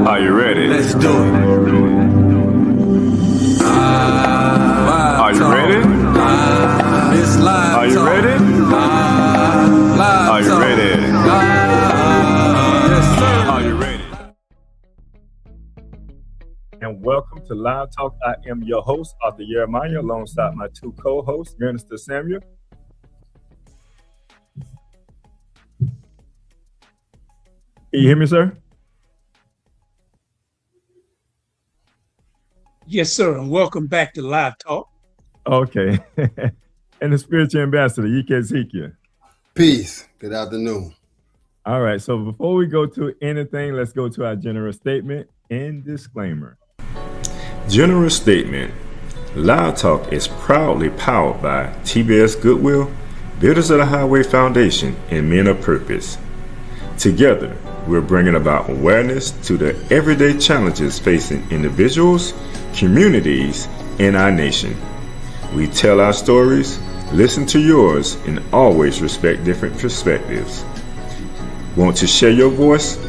Are you ready? Let's do it. Are you ready? This live Are you talk. ready? Live Are you talk. ready? Yes, sir. Are you ready? And welcome to Live Talk. I am your host, Arthur Jeremiah, alongside my two co-hosts, Minister Samuel. Can you hear me, sir? Yes, sir, and welcome back to Live Talk. Okay. And the spiritual ambassador, Ike Ezekiel. Peace. Good afternoon. All right, so before we go to anything, let's go to our general statement and disclaimer. General statement. Live Talk is proudly powered by TBS Goodwill, Builders of the Highway Foundation, and Men of Purpose. Together, we're bringing about awareness to the everyday challenges facing individuals, communities, and our nation. We tell our stories, listen to yours, and always respect different perspectives. Want to share your voice?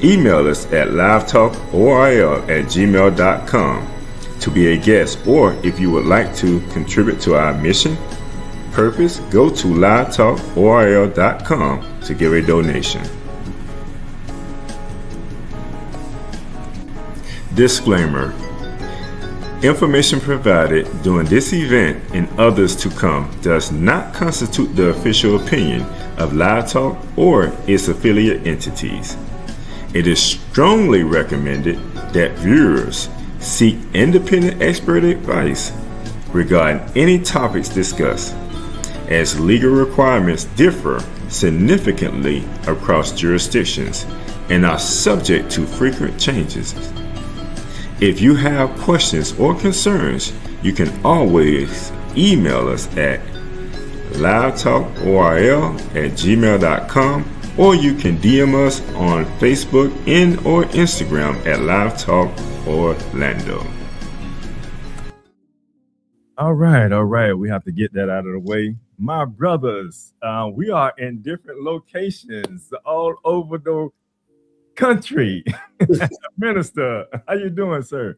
Email us at livetalkorl@gmail.com to be a guest, or if you would like to contribute to our mission, purpose, go to livetalkorl.com to give a donation. Disclaimer. Information provided during this event and others to come does not constitute the official opinion of Live Talk or its affiliate entities. It is strongly recommended that viewers seek independent expert advice regarding any topics discussed, as legal requirements differ significantly across jurisdictions and are subject to frequent changes. If you have questions or concerns, you can always email us at livetalkorl@gmail.com, or you can DM us on Facebook and or Instagram at Live Talk Orlando. All right. We have to get that out of the way. My brothers, we are in different locations all over the country. Minister, how you doing, sir?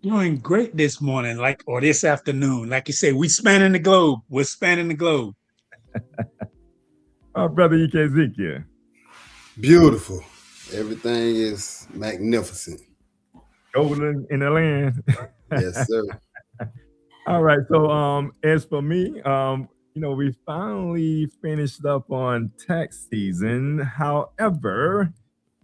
Doing great this morning, or this afternoon. Like you say, we spanning the globe. We're spanning the globe. Our brother Ike Ezekiel. Beautiful. Everything is magnificent. Golden in the land. Yes, sir. All right. So as for me, we finally finished up on tax season. However,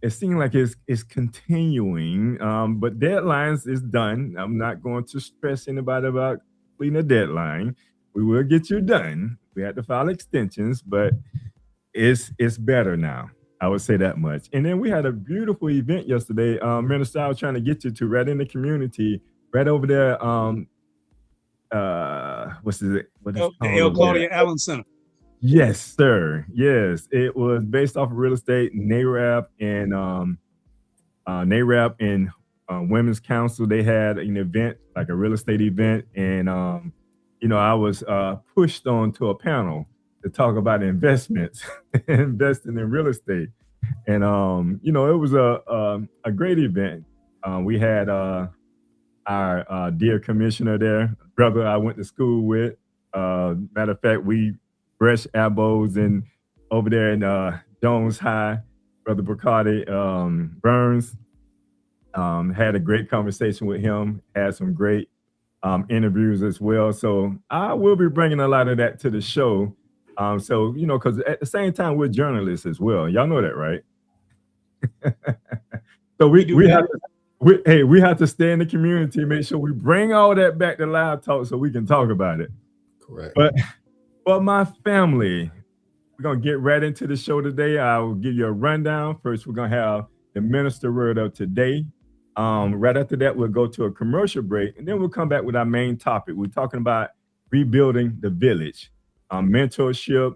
it seems like it's continuing, but deadlines is done. I'm not going to stress anybody about completing a deadline. We will get you done. We had to file extensions, but it's better now. I would say that much. And then we had a beautiful event yesterday. Minister, I was trying to get you to right in the community, right over there. What is the El Claudia Allen Center. Yes, sir. Yes, it was based off of real estate, NARAP and Women's Council. They had an event, like a real estate event, and I was pushed onto a panel to talk about investments, investing in real estate, and it was a great event. We had our dear commissioner there, brother I went to school with. Matter of fact, we brushed elbows and over there in Jones High, Brother Bacardi Burns. Had a great conversation with him, had some great interviews as well. So I will be bringing a lot of that to the show. Because at the same time, we're journalists as well. Y'all know that, right? So we have to stay in the community, make sure we bring all that back to Live Talk so we can talk about it. Correct. But my family, we're going to get right into the show today. I will give you a rundown. First, we're going to have the minister word of today. Right after that, we'll go to a commercial break, and then we'll come back with our main topic. We're talking about rebuilding the village, mentorship,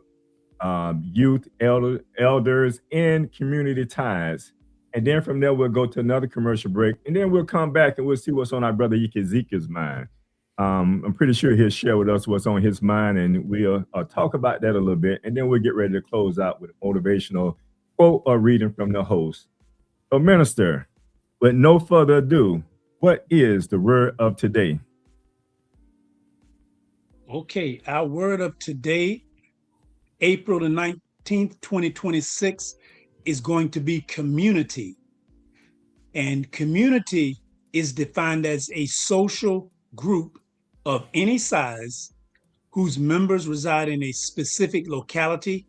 youth, elders, and community ties. And then from there, we'll go to another commercial break, and then we'll come back and we'll see what's on our brother Ike Ezekiel's mind. I'm pretty sure he'll share with us what's on his mind, and we'll talk about that a little bit, and then we'll get ready to close out with a motivational quote or reading from the host. So, minister, with no further ado, what is the word of today? Okay, our word of today, April the 19th, 2026, is going to be community. And community is defined as a social group of any size whose members reside in a specific locality.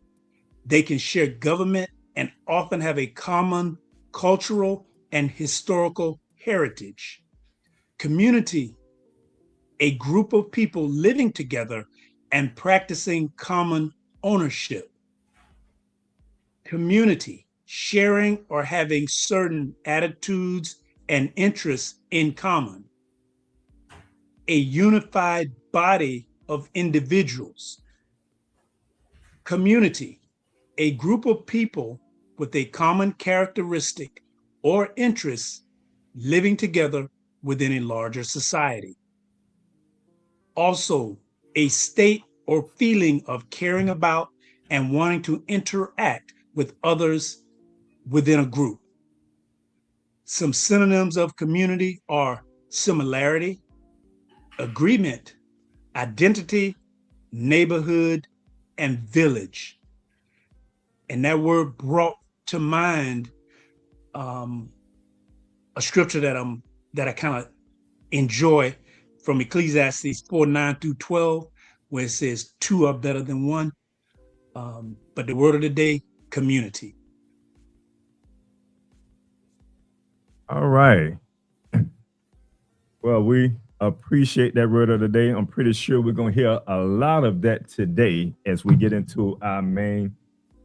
They can share government and often have a common cultural and historical heritage. Community, a group of people living together and practicing common ownership. Community, sharing or having certain attitudes and interests in common. A unified body of individuals. Community, a group of people with a common characteristic or interest living together within a larger society. Also, a state or feeling of caring about and wanting to interact with others within a group. Some synonyms of community are similarity, agreement, identity, neighborhood, and village. And that word brought to mind a scripture that I kind of enjoy from Ecclesiastes 4:9 through 12, where it says two are better than one. But the word of the day, community. All right. Well, we appreciate that word of the day. I'm pretty sure we're going to hear a lot of that today as we get into our main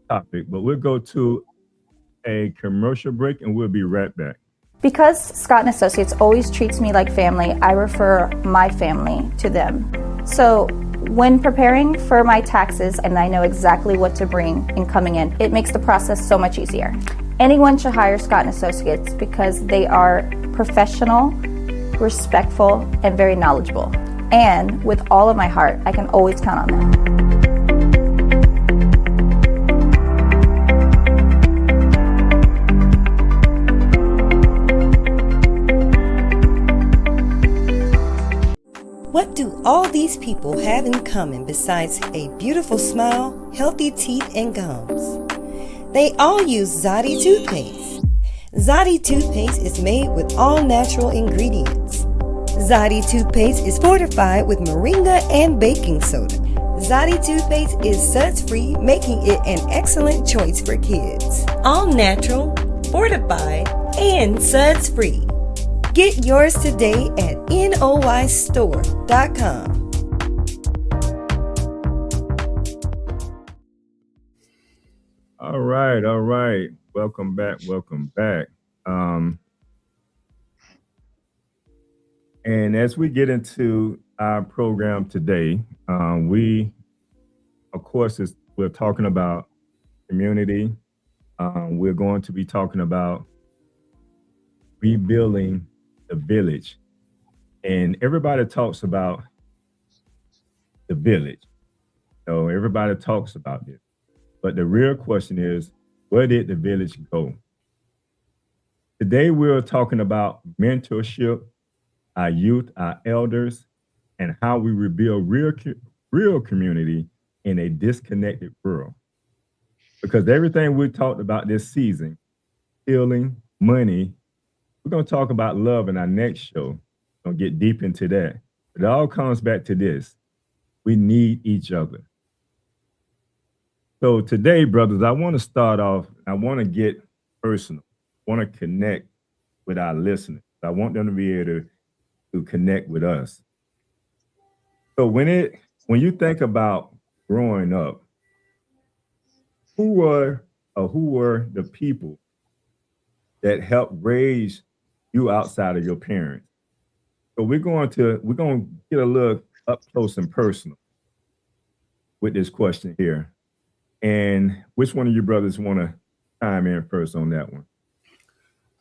topic. But we'll go to a commercial break and we'll be right back. Because Scott & Associates always treats me like family, I refer my family to them. So when preparing for my taxes and I know exactly what to bring in coming in, it makes the process so much easier. Anyone should hire Scott & Associates because they are professional, respectful, and very knowledgeable. And with all of my heart, I can always count on them. What do all these people have in common besides a beautiful smile, healthy teeth, and gums? They all use Zadi toothpaste. Zadi toothpaste is made with all natural ingredients. Zadi toothpaste is fortified with moringa and baking soda. Zadi toothpaste is suds-free, making it an excellent choice for kids. All natural, fortified, and suds-free. Get yours today at noystore.com. All right. Welcome back. And as we get into our program today, we, of course, we're talking about community. We're going to be talking about rebuilding the village. And everybody talks about the village. So everybody talks about this. But the real question is, where did the village go? Today, we're talking about mentorship, our youth, our elders, and how we rebuild real community in a disconnected world. Because everything we talked about this season, healing, money, we're going to talk about love in our next show. We're going to get deep into that. But it all comes back to this. We need each other. So today, brothers, I want to start off, I want to get personal. I want to connect with our listeners. I want them to be able to connect with us. So when you think about growing up, who were the people that helped raise you outside of your parents? So we're going to get a little up close and personal with this question here. And which one of you brothers want to chime in first on that one?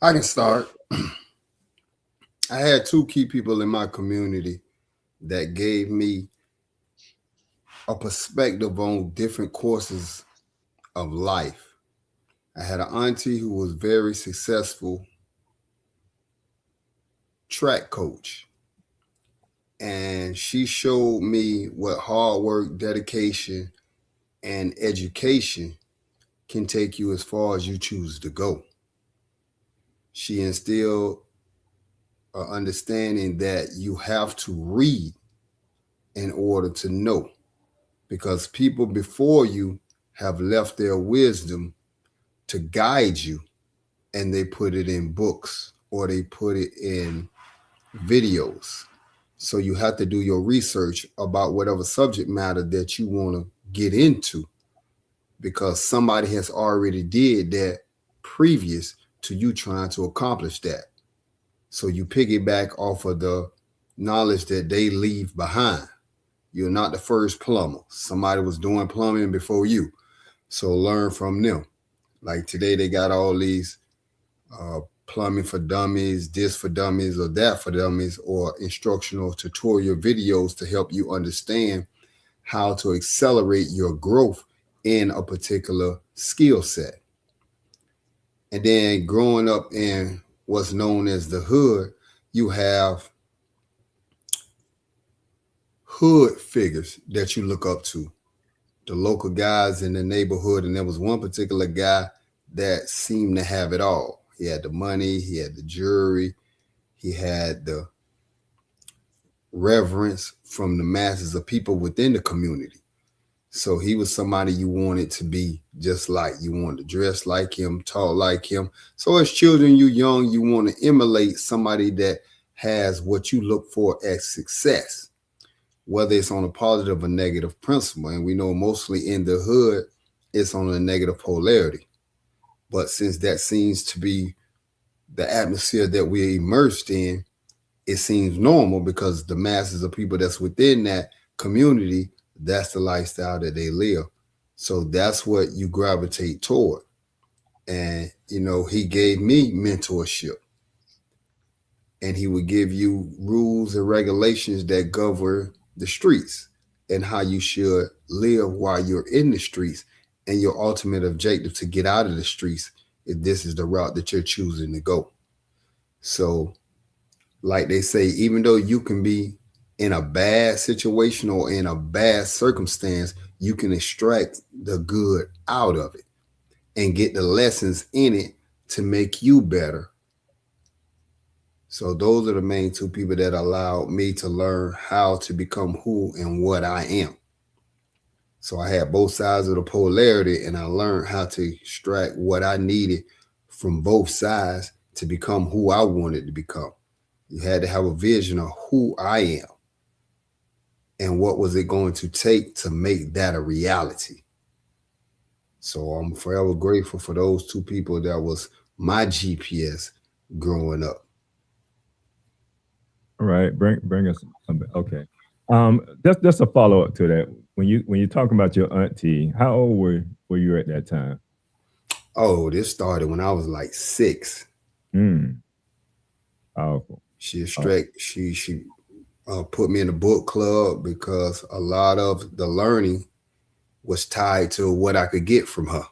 I can start. I had two key people in my community that gave me a perspective on different courses of life. I had an auntie who was very successful track coach. And she showed me what hard work, dedication, and education can take you as far as you choose to go. She instilled an understanding that you have to read in order to know, because people before you have left their wisdom to guide you, and they put it in books or they put it in videos. So you have to do your research about whatever subject matter that you want to get into, because somebody has already did that previous to you trying to accomplish that. So you piggyback off of the knowledge that they leave behind. You're not the first plumber. Somebody was doing plumbing before you. So learn from them. Like today, they got all these plumbing for dummies, this for dummies, or that for dummies, or instructional tutorial videos to help you understand how to accelerate your growth in a particular skill set. And then growing up in what's known as the hood, you have hood figures that you look up to, the local guys in the neighborhood. And there was one particular guy that seemed to have it all. He had the money, he had the jewelry, he had the reverence from the masses of people within the community. So he was somebody you wanted to be just like. You wanted to dress like him, talk like him. So as children, you young, you want to emulate somebody that has what you look for as success, whether it's on a positive or negative principle. And we know mostly in the hood, it's on a negative polarity. But since that seems to be the atmosphere that we're immersed in, it seems normal because the masses of people that's within that community, that's the lifestyle that they live. So that's what you gravitate toward. And, you know, he gave me mentorship. And he would give you rules and regulations that govern the streets and how you should live while you're in the streets, and your ultimate objective to get out of the streets if this is the route that you're choosing to go. So, like they say, even though you can be in a bad situation or in a bad circumstance, you can extract the good out of it and get the lessons in it to make you better. So those are the main two people that allowed me to learn how to become who and what I am. So I had both sides of the polarity, and I learned how to extract what I needed from both sides to become who I wanted to become. You had to have a vision of who I am and what was it going to take to make that a reality. So I'm forever grateful for those two people that was my GPS growing up. All right, bring us something. Okay. Just a follow-up to that. When you're talking about your auntie, how old were you at that time? Oh, this started when I was like 6. Powerful. She put me in the book club because a lot of the learning was tied to what I could get from her.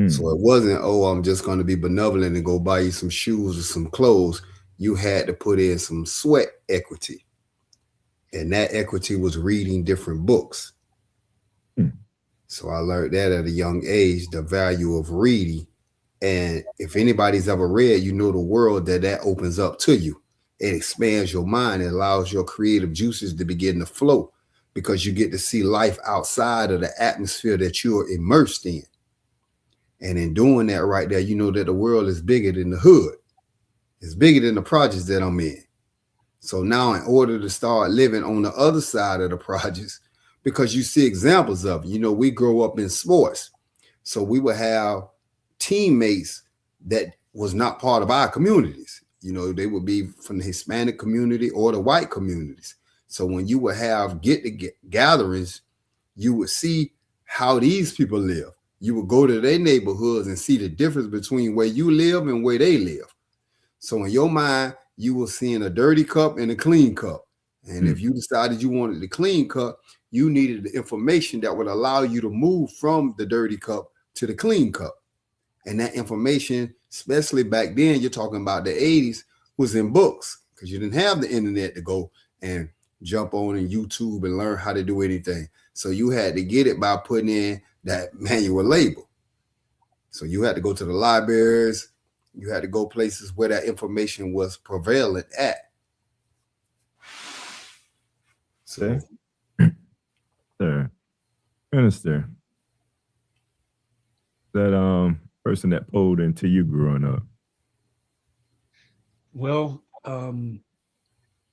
So it wasn't, oh, I'm just going to be benevolent and go buy you some shoes or some clothes. You had to put in some sweat equity. And that equity was reading different books. So I learned that at a young age, the value of reading. And if anybody's ever read, you know the world that opens up to you. It expands your mind. It allows your creative juices to begin to flow because you get to see life outside of the atmosphere that you're immersed in. And in doing that right there, you know that the world is bigger than the hood. It's bigger than the projects that I'm in. So now in order to start living on the other side of the projects, because you see examples of it, you know, we grow up in sports. So we would have teammates that was not part of our communities. You know, they would be from the Hispanic community or the white communities. So when you would have gatherings, you would see how these people live. You would go to their neighborhoods and see the difference between where you live and where they live. So in your mind, you were seeing a dirty cup and a clean cup. And if you decided you wanted the clean cup, you needed the information that would allow you to move from the dirty cup to the clean cup. And that information, especially back then, you're talking about the 80s, was in books because you didn't have the internet to go and jump on in YouTube and learn how to do anything. So you had to get it by putting in that manual label. So you had to go to the libraries. You had to go places where that information was prevalent at. So, Sir, Minister, that person that pulled into you growing up. Well, I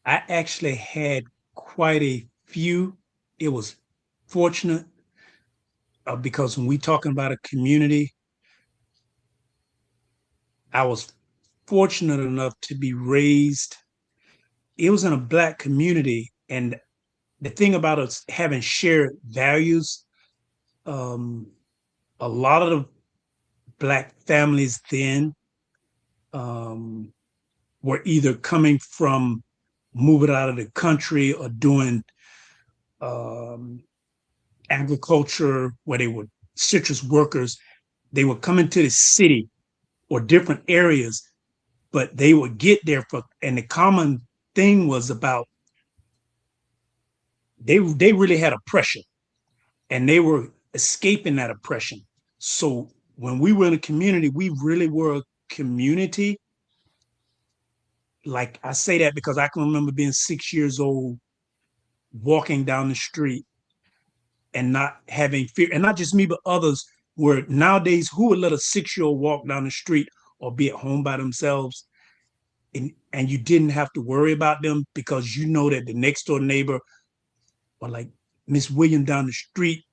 actually had quite a few. It was fortunate because when we talking about a community, I was fortunate enough to be raised. It was in a Black community, and the thing about us having shared values, a lot of the Black families then were either coming from moving out of the country or doing agriculture, where they were citrus workers. They would come into the city or different areas, but they would get there and the common thing was about they really had oppression and they were escaping that oppression. So when we were in a community, we really were a community. Like I say that because I can remember being 6 years old, walking down the street and not having fear, and not just me, but others. Where nowadays, who would let a 6-year-old walk down the street or be at home by themselves, and you didn't have to worry about them because you know that the next door neighbor, or like Miss William down the street,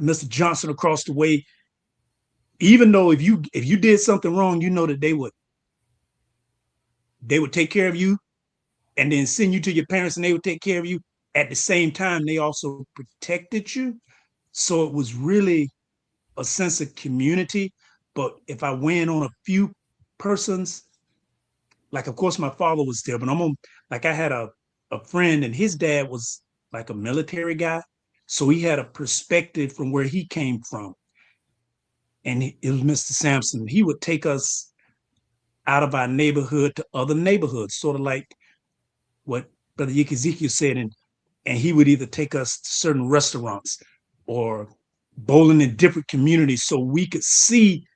Mr. Johnson across the way, even though if you did something wrong, you know that they would take care of you and then send you to your parents and they would take care of you. At the same time, they also protected you. So it was really a sense of community. But if I went on a few persons, like of course my father was there, but I had a friend and his dad was like a military guy. So he had a perspective from where he came from. And it was Mr. Sampson. He would take us out of our neighborhood to other neighborhoods, sort of like what Brother Ezekiel said. And he would either take us to certain restaurants or bowling in different communities so we could see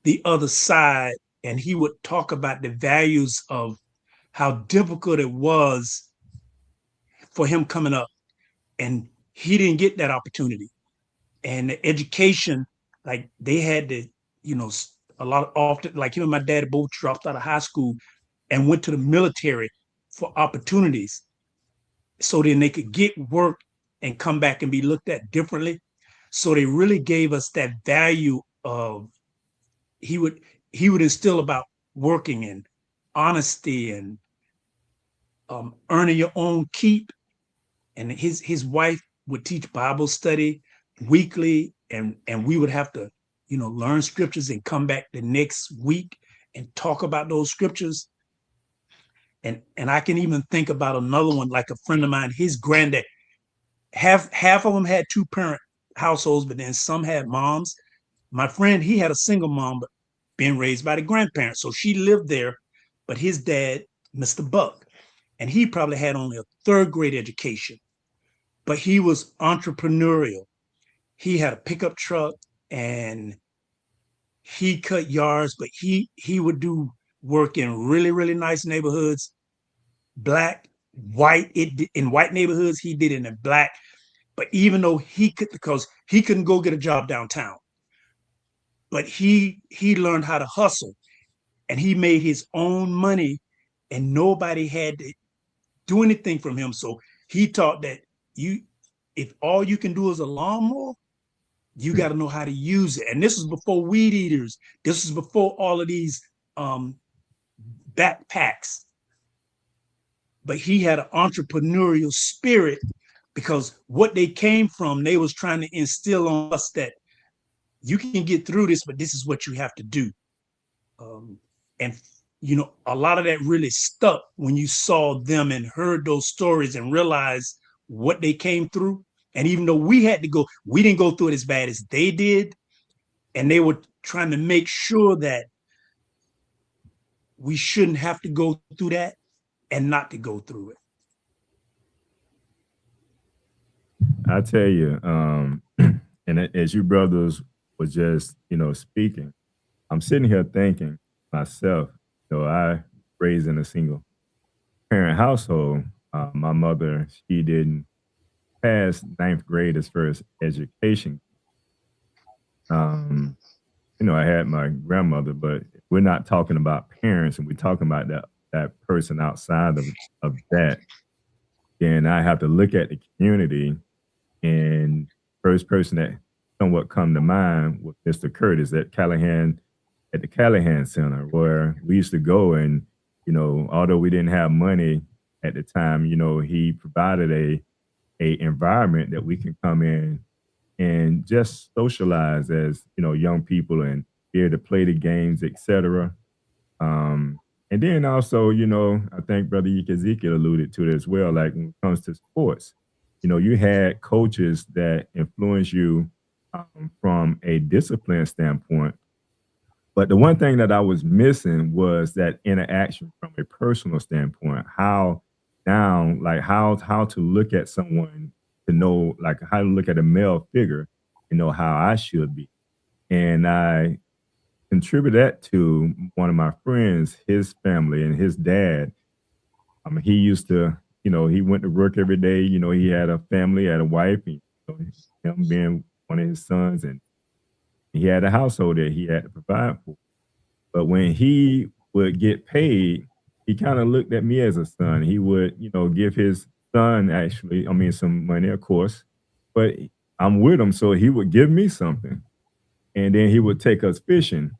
the other side. And he would talk about the values of how difficult it was for him coming up. And he didn't get that opportunity. And the education, like they had to, a lot of often, like him and my dad both dropped out of high school and went to the military for opportunities. So then they could get work and come back and be looked at differently. So they really gave us that value of he would instill about working and honesty and earning your own keep. And his wife would teach Bible study weekly, and we would have to, learn scriptures and come back the next week and talk about those scriptures. And I can even think about another one, like a friend of mine, his granddad. Half of them had 2-parent households, but then some had moms. My friend, he had a single mom, but being raised by the grandparents. So she lived there, but his dad, Mr. Buck, and he probably had only a 3rd grade education, but he was entrepreneurial. He had a pickup truck and he cut yards, but he would do work in really, really nice neighborhoods, Black, white. In white neighborhoods, he did it in Black. But even though because he couldn't go get a job downtown, but he learned how to hustle and he made his own money and nobody had to do anything from him. So he taught that if all you can do is a lawnmower, you got to know how to use it. And this was before weed eaters. This was before all of these backpacks. But he had an entrepreneurial spirit because what they came from, they was trying to instill on us that you can get through this, but this is what you have to do. And a lot of that really stuck when you saw them and heard those stories and realized what they came through. And even though we didn't go through it as bad as they did, and they were trying to make sure that we shouldn't have to go through that and not to go through it. I tell you, and as you brothers were just, speaking, I'm sitting here thinking myself, I raised in a single parent household. My mother, she didn't pass ninth grade as far as education. Um, I had my grandmother, but we're not talking about parents, and we're talking about that person outside of that. Then I have to look at the community, and first person that somewhat come to mind was Mr. Curtis at the Callahan Center, where we used to go, and although we didn't have money at the time, he provided a environment that we can come in and just socialize as young people and be able to play the games, etc. And then also, I think Brother Ezekiel alluded to it as well. Like when it comes to sports, you had coaches that influence you from a discipline standpoint. But the one thing that I was missing was that interaction from a personal standpoint. How to look at someone to know, like how to look at a male figure, how I should be. And I contribute that to one of my friends, his family and his dad. He used to, he went to work every day. He had a family, had a wife, and, him being one of his sons, and he had a household that he had to provide for. But when he would get paid, he kind of looked at me as a son. He would, give his son some money, of course, but I'm with him, so he would give me something, and then he would take us fishing.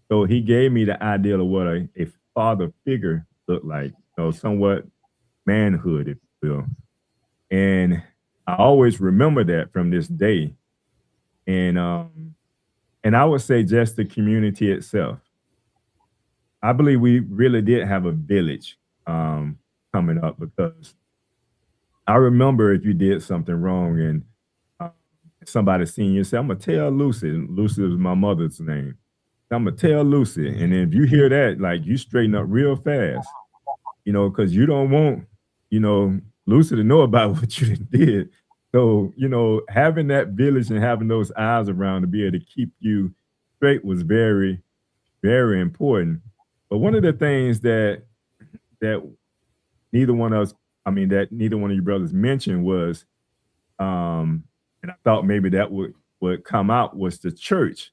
So he gave me the idea of what a father figure looked like, somewhat manhood, if you will. And I always remember that from this day. And I would say just the community itself. I believe we really did have a village coming up, because I remember if you did something wrong and somebody seen you say, "I'm gonna tell Lucy." Lucy was my mother's name. I'm gonna tell Lucy, and then if you hear that, like you straighten up real fast, because you don't want, Lucy to know about what you did. So, having that village and having those eyes around to be able to keep you straight was very, very important. But one of the things that neither one of us, that neither one of you brothers mentioned was, and I thought maybe that would come out, was the church.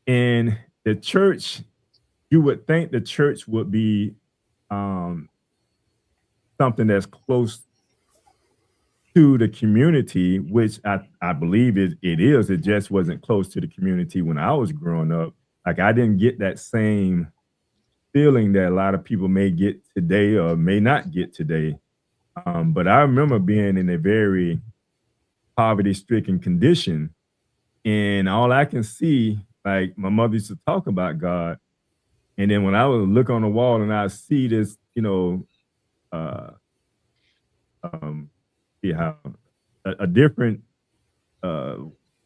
And the church, you would think the church would be something that's close to the community, which I believe it is. It just wasn't close to the community when I was growing up. Like I didn't get that same feeling that a lot of people may get today or may not get today. But I remember being in a very poverty-stricken condition, and all I can see, like my mother used to talk about God, and then when I would look on the wall and I see this, see how a different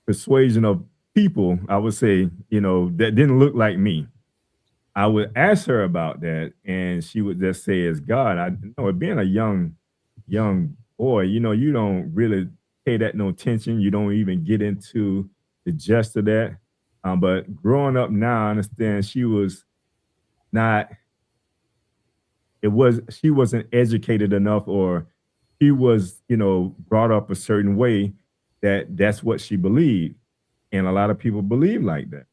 persuasion of people, I would say, that didn't look like me. I would ask her about that, and she would just say, "It's God." I know, being a young boy, you don't really pay that no attention. You don't even get into the gist of that. But growing up now, I understand she was not. She wasn't educated enough, or she was, brought up a certain way that's what she believed, and a lot of people believe like that.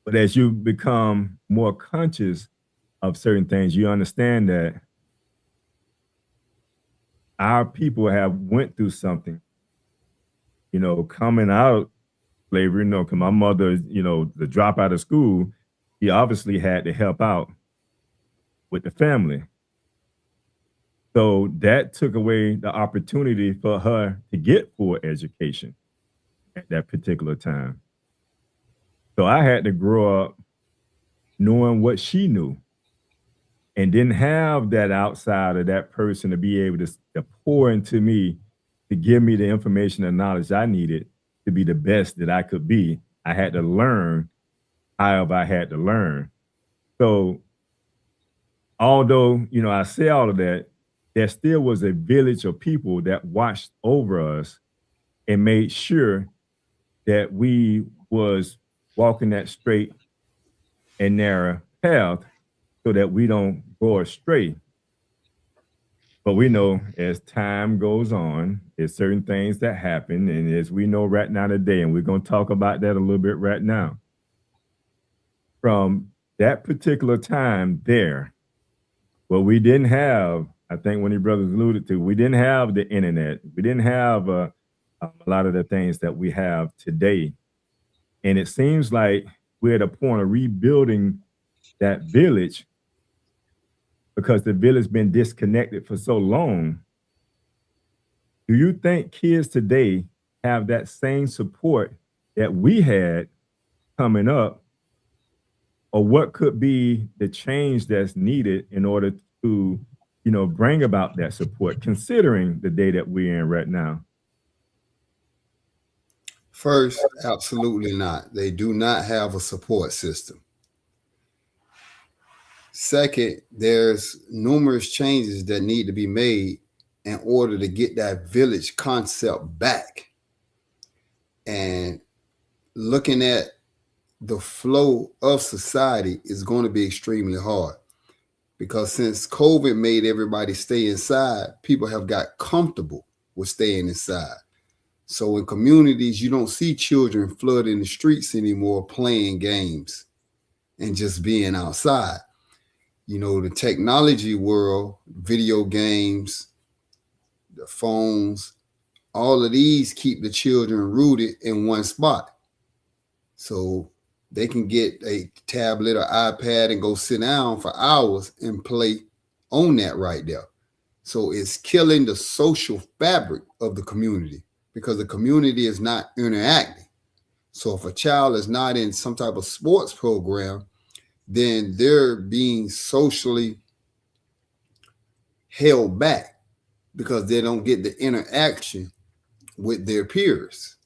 But as you become more conscious of certain things, you understand that our people have went through something, coming out slavery. Because my mother, the drop out of school, she obviously had to help out with the family. So that took away the opportunity for her to get full education at that particular time. So I had to grow up knowing what she knew, and didn't have that outside of that person to be able to pour into me, to give me the information and knowledge I needed to be the best that I could be. I had to learn however I had to learn. So although, I say all of that, there still was a village of people that watched over us and made sure that we was walking that straight and narrow path so that we don't go astray. But we know as time goes on, there's certain things that happen. And as we know right now today, and we're going to talk about that a little bit right now, from that particular time there, well, we didn't have, I think one of your brothers alluded to, we didn't have the internet. We didn't have a lot of the things that we have today. And it seems like we're at a point of rebuilding that village because the village been disconnected for so long. Do you think kids today have that same support that we had coming up? Or what could be the change that's needed in order to, bring about that support, considering the day that we're in right now? First, absolutely not. They do not have a support system. Second, there's numerous changes that need to be made in order to get that village concept back. And looking at the flow of society is going to be extremely hard because since COVID made everybody stay inside, people have got comfortable with staying inside. So in communities, you don't see children flooding the streets anymore playing games and just being outside. The technology world, video games, the phones, all of these keep the children rooted in one spot. So they can get a tablet or iPad and go sit down for hours and play on that right there. So it's killing the social fabric of the community because the community is not interacting. So if a child is not in some type of sports program, then they're being socially held back because they don't get the interaction with their peers.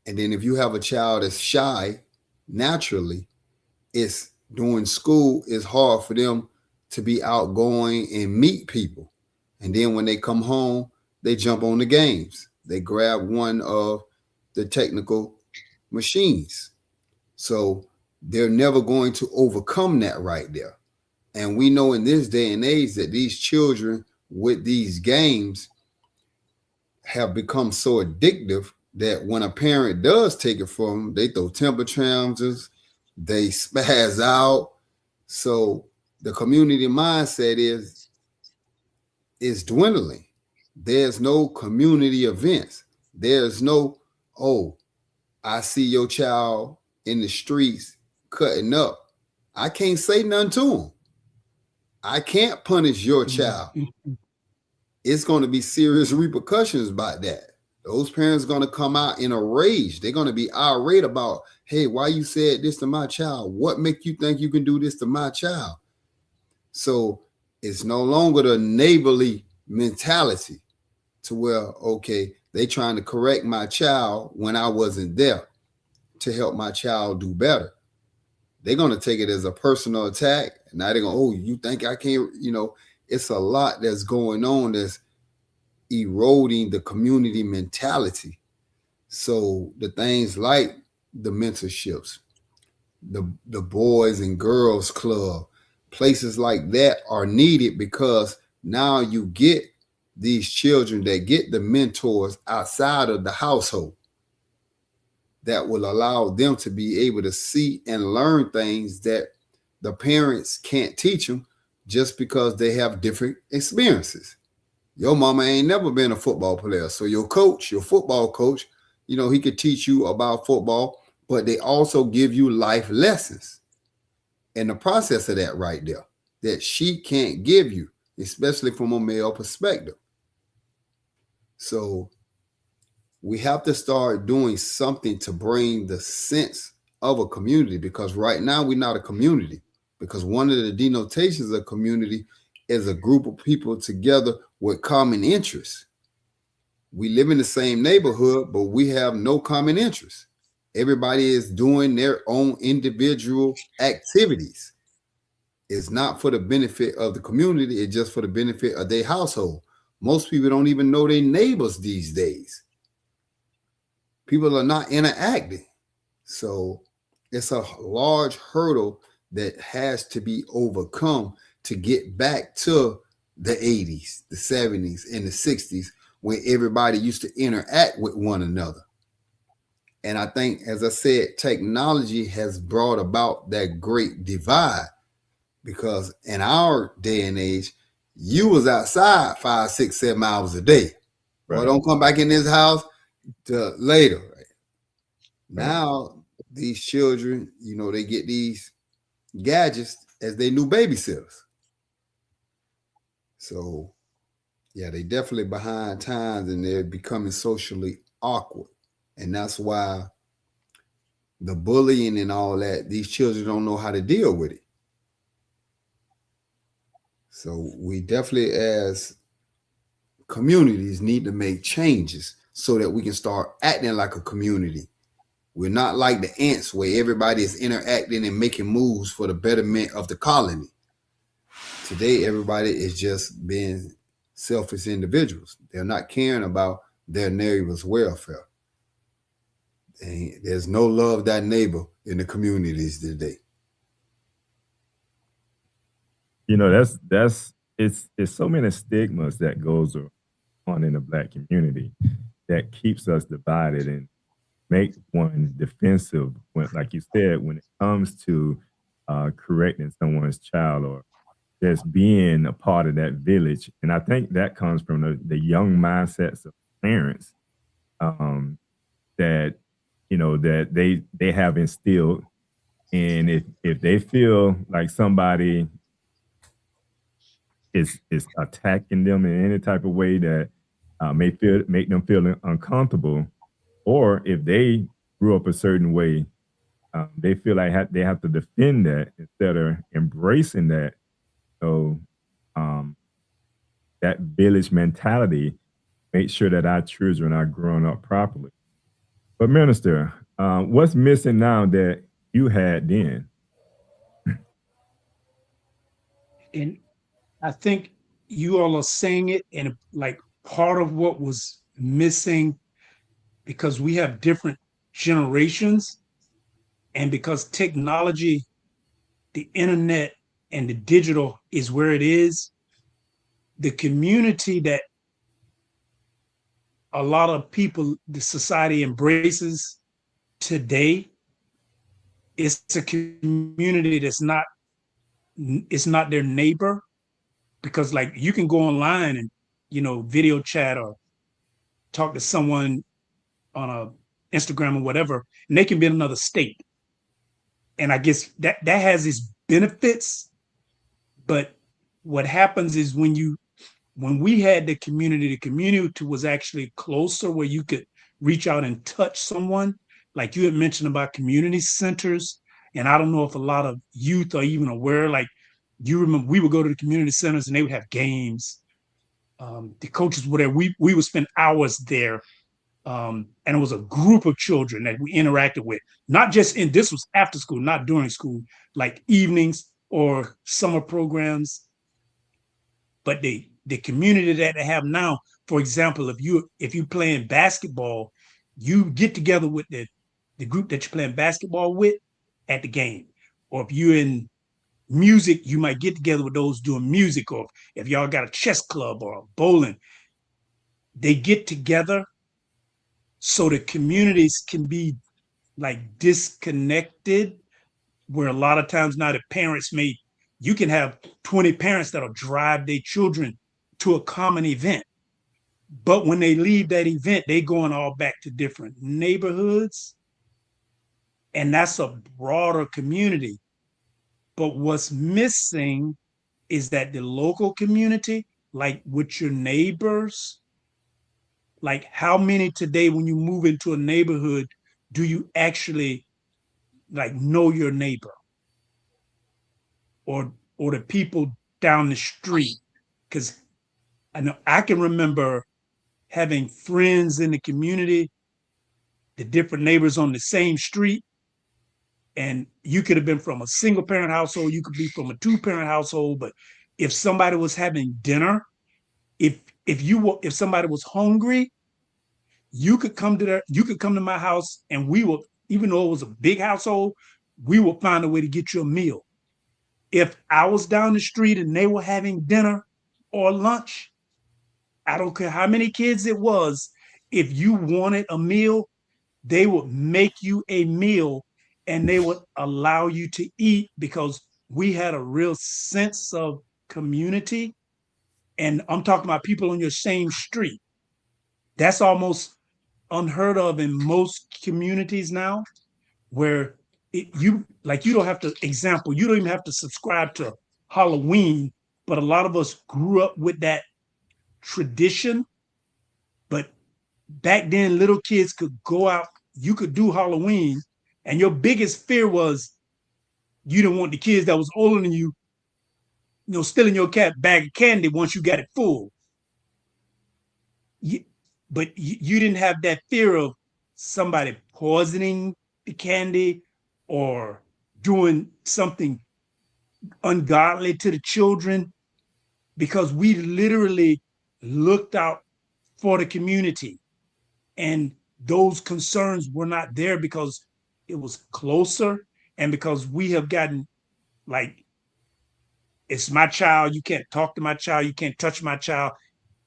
And then if you have a child that's shy, naturally, it's during school, it's hard for them to be outgoing and meet people. And then when they come home, they jump on the games. They grab one of the technical machines. So they're never going to overcome that right there. And we know in this day and age that these children with these games have become so addictive that when a parent does take it from them, they throw temper tantrums, they spaz out. So the community mindset is dwindling. There's no community events. There's no, I see your child in the streets cutting up. I can't say nothing to him. I can't punish your child. It's going to be serious repercussions about that. Those parents are going to come out in a rage. They're going to be irate about, hey, why you said this to my child? What make you think you can do this to my child? So it's no longer the neighborly mentality to where, okay, they trying to correct my child when I wasn't there to help my child do better. They're going to take it as a personal attack. And now they're going, you think I can't, it's a lot that's going on that's eroding the community mentality. So the things like the mentorships, the Boys and Girls Club, places like that are needed because now you get these children that get the mentors outside of the household that will allow them to be able to see and learn things that the parents can't teach them just because they have different experiences. Your mama ain't never been a football player. So your coach, your football coach, he could teach you about football, but they also give you life lessons in the process of that right there that she can't give you, especially from a male perspective. So we have to start doing something to bring the sense of a community because right now we're not a community because one of the denotations of community is a group of people together with common interests. We live in the same neighborhood, but we have no common interests. Everybody is doing their own individual activities. It's not for the benefit of the community, it's just for the benefit of their household. Most people don't even know their neighbors these days. People are not interacting. So it's a large hurdle that has to be overcome to get back to the 80s, the 70s, and the 60s when everybody used to interact with one another. And I think, as I said, technology has brought about that great divide, because in our day and age, you was outside 5, 6, 7 hours a day. Right. Well, don't come back in this house till later. Right? Now, these children, they get these gadgets as they new babysitters. So, yeah, they definitely behind times, and they're becoming socially awkward. And that's why the bullying and all that, these children don't know how to deal with it. So we definitely, as communities, need to make changes so that we can start acting like a community. We're not like the ants where everybody is interacting and making moves for the betterment of the colony. Today, everybody is just being selfish individuals. They're not caring about their neighbor's welfare. And there's no love thy neighbor in the communities today. It's so many stigmas that goes on in the Black community that keeps us divided and make one defensive when, like you said, when it comes to correcting someone's child or just being a part of that village. And I think that comes from the young mindsets of parents that that they have instilled. And if they feel like somebody is attacking them in any type of way that make them feel uncomfortable, or if they grew up a certain way, they feel like they have to defend that instead of embracing that. So that village mentality makes sure that our children are growing up properly. But Minister, what's missing now that you had then? And I think you all are saying it, and like part of what was missing, because we have different generations, and because technology, the internet, and the digital is where it is, the community that a lot of people, the society embraces today, is a community that's not, it's not their neighbor. Because like you can go online and video chat or talk to someone on a Instagram or whatever, and they can be in another state. And I guess that has its benefits, but what happens is when we had the community was actually closer, where you could reach out and touch someone. Like you had mentioned about community centers, and I don't know if a lot of youth are even aware. Like, you remember we would go to the community centers and they would have games. The coaches were there. We would spend hours there. And it was a group of children that we interacted with, not just this was after school, not during school, like evenings or summer programs. But the community that they have now, for example, if you playing basketball, you get together with the group that you're playing basketball with at the game. Or if you're in music, you might get together with those doing music, or if y'all got a chess club or bowling, they get together so the communities can be like disconnected, where a lot of times now the parents you can have 20 parents that'll drive their children to a common event. But when they leave that event, they going all back to different neighborhoods. And that's a broader community. But what's missing is that the local community, like with your neighbors, like how many today, when you move into a neighborhood, do you actually like know your neighbor or the people down the street? Because I know I can remember having friends in the community the different neighbors on the same street. And you could have been from a single parent household, you could be from a two-parent household, but if somebody was having dinner, if somebody was hungry, you could come to my house, and we will, even though it was a big household, we will find a way to get you a meal. If I was down the street and they were having dinner or lunch, I don't care how many kids it was, if you wanted a meal, they would make you a meal and they would allow you to eat, because we had a real sense of community. And I'm talking about people on your same street. That's almost unheard of in most communities now, where you don't have to, you don't even have to subscribe to Halloween, but a lot of us grew up with that tradition. But back then, little kids could go out, you could do Halloween, and your biggest fear was you didn't want the kids that was older than you, stealing your bag of candy once you got it full. But you didn't have that fear of somebody poisoning the candy or doing something ungodly to the children, because we literally looked out for the community. And those concerns were not there because it was closer, and because we have gotten, like, it's my child, you can't talk to my child, you can't touch my child,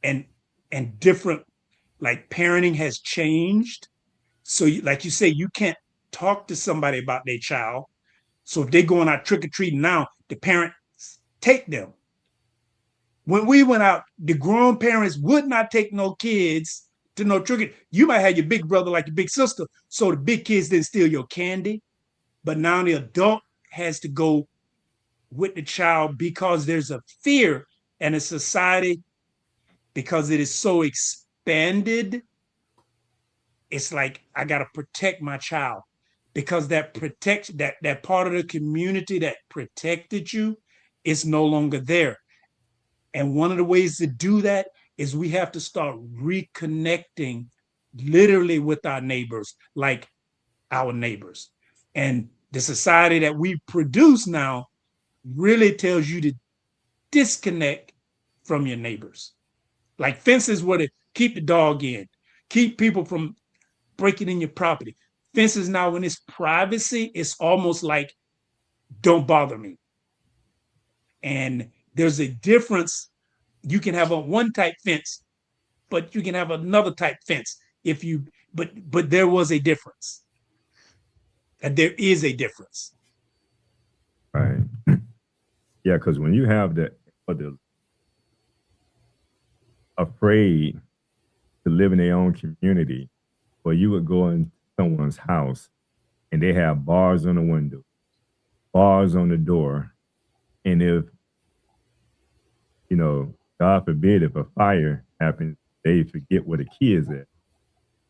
and different, like, parenting has changed. So like you say, you can't talk to somebody about their child. So if they're going out trick-or-treating now, the parents take them. When we went out, the grown parents would not take no kids to no trick. You might have your big brother, like your big sister, so the big kids didn't steal your candy. But now the adult has to go with the child, because there's a fear and a society, because it is so expanded. It's like, I got to protect my child, because that protection, that part of the community that protected you is no longer there. And one of the ways to do that is we have to start reconnecting literally with our neighbors, like our neighbors. And the society that we produce now really tells you to disconnect from your neighbors. Like fences were to keep the dog in, keep people from breaking in your property. Fences now, when it's privacy, it's almost like, don't bother me. And there's a difference. You can have a one type fence, but you can have another type fence but there was a difference. And there is a difference. Right. Yeah, because when you have the afraid to live in their own community, or you would go in someone's house and they have bars on the window, bars on the door, and if, God forbid, if a fire happens, they forget where the key is at.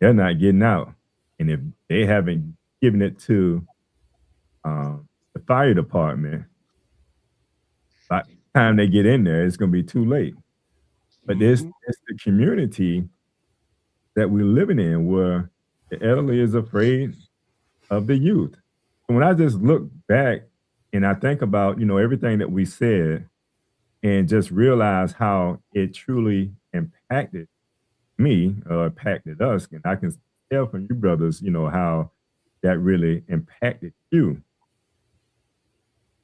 They're not getting out. And if they haven't given it to the fire department, by the time they get in there, it's going to be too late. But it's the community that we're living in, where the elderly is afraid of the youth. And when I just look back and I think about, everything that we said, and just realize how it truly impacted me, or impacted us, and I can tell from you brothers, how that really impacted you.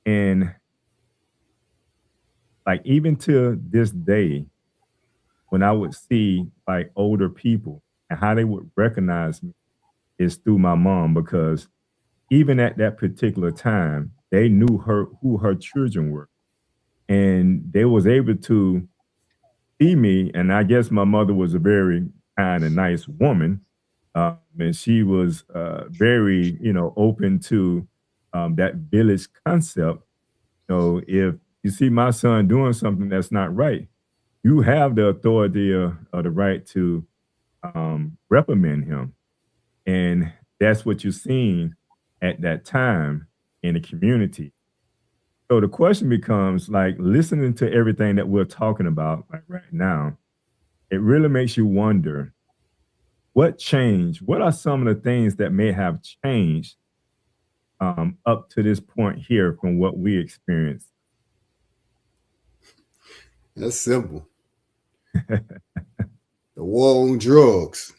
And like, even to this day, when I would see like older people and how they would recognize me is through my mom, because even at that particular time, they knew who her children were. And they was able to see me. And I guess my mother was a very kind and nice woman. And she was very, open to that village concept. If you see my son doing something that's not right, you have the authority or the right to reprimand him. And that's what you're seeing at that time in the community. So the question becomes, like, listening to everything that we're talking about, like, right now, it really makes you wonder, what changed? What are some of the things that may have changed up to this point here from what we experienced? That's simple. The war on drugs.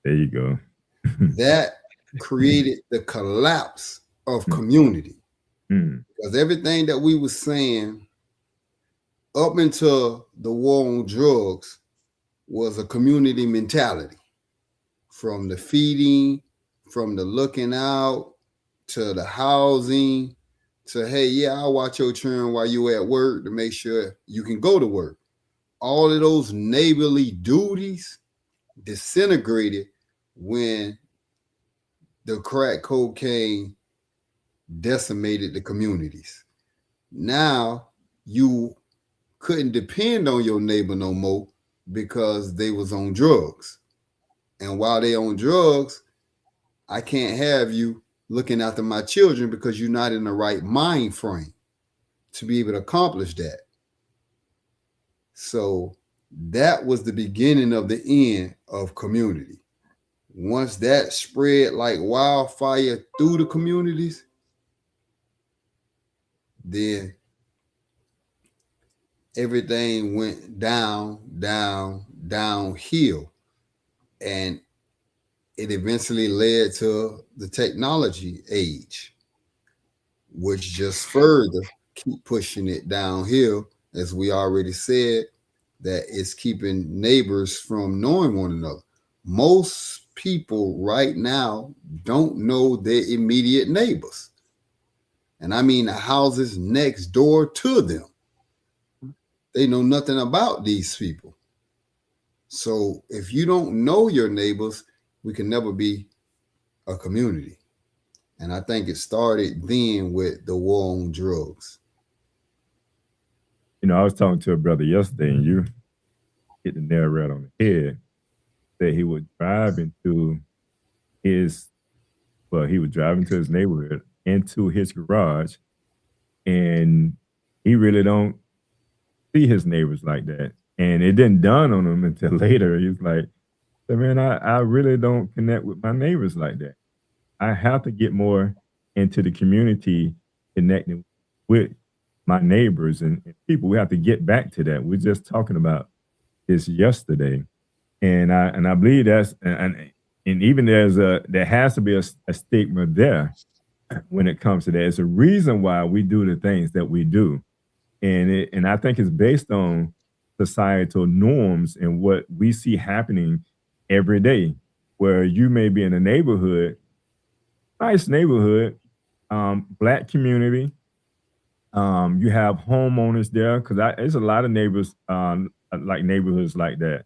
There you go. That created the collapse of community. Because everything that we were saying up until the war on drugs was a community mentality. From the feeding, from the looking out, to the housing, to, hey, yeah, I'll watch your children while you're at work to make sure you can go to work. All of those neighborly duties disintegrated when the crack cocaine decimated the communities. Now you couldn't depend on your neighbor no more because they was on drugs. And while they on drugs, I can't have you looking after my children because you're not in the right mind frame to be able to accomplish that. So that was the beginning of the end of community. Once that spread like wildfire through the communities, then everything went downhill. And it eventually led to the technology age, which just further keep pushing it downhill. As we already said, that it's keeping neighbors from knowing one another. Most people right now don't know their immediate neighbors. And I mean the houses next door to them. They know nothing about these people. So if you don't know your neighbors, we can never be a community. And I think it started then with the war on drugs. You know, I was talking to a brother yesterday, and you hit the nail right on the head. That he was driving to his neighborhood, into his garage, and he really don't see his neighbors like that. And it didn't dawn on him until later. He was like, man, I really don't connect with my neighbors like that. I have to get more into the community, connecting with my neighbors and people. We have to get back to that. We're just talking about this yesterday. And I believe that's, and even there has to be a stigma there when it comes to that. It's a reason why we do the things that we do. And I think it's based on societal norms and what we see happening every day, where you may be in a neighborhood, nice neighborhood, Black community. You have homeowners there, because there's a lot of neighbors, like neighborhoods like that.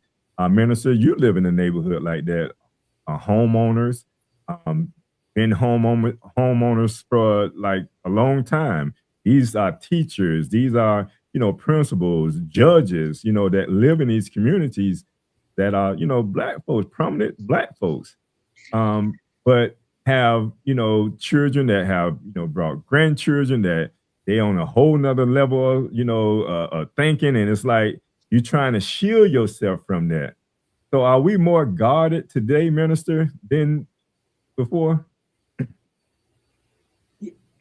Minister, you live in a neighborhood like that. Homeowners, been homeowners for like a long time. These are teachers. These are, principals, judges, that live in these communities that are, Black folks, prominent Black folks, but have, children that have, brought grandchildren that they on a whole nother level, of thinking. And it's like, you're trying to shield yourself from that. So are we more guarded today, Minister, than before?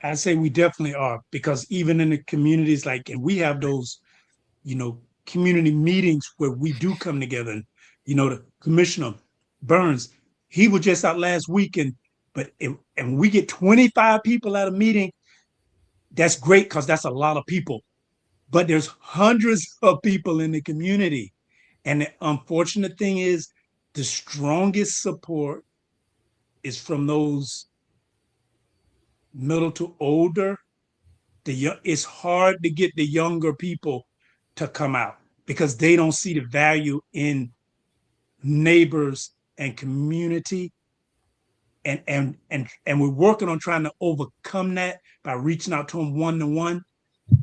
I say we definitely are, because even in the communities, and we have those, community meetings where we do come together. And, the Commissioner Burns, he was just out last week, and we get 25 people at a meeting. That's great, because that's a lot of people. But there's hundreds of people in the community. And the unfortunate thing is, the strongest support is from those middle to older. It's hard to get the younger people to come out because they don't see the value in neighbors and community. And we're working on trying to overcome that by reaching out to them one-to-one,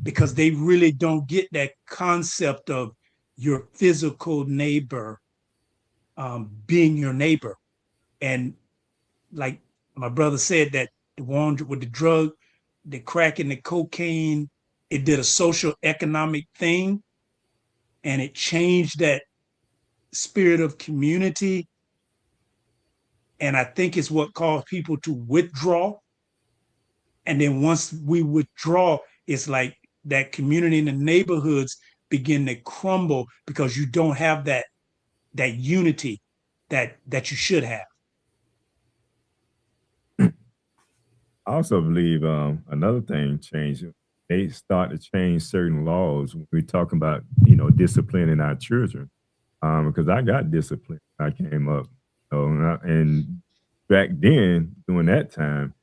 because they really don't get that concept of your physical neighbor being your neighbor. And like my brother said, that the one with the drug, the crack and the cocaine, it did a social economic thing, and it changed that spirit of community. And I think it's what caused people to withdraw. And then once we withdraw, it's like that community and the neighborhoods begin to crumble because you don't have that unity that you should have. I also believe another thing changed. They start to change certain laws when we talk about, disciplining our children. Because I got disciplined when I came up. And back then, during that time,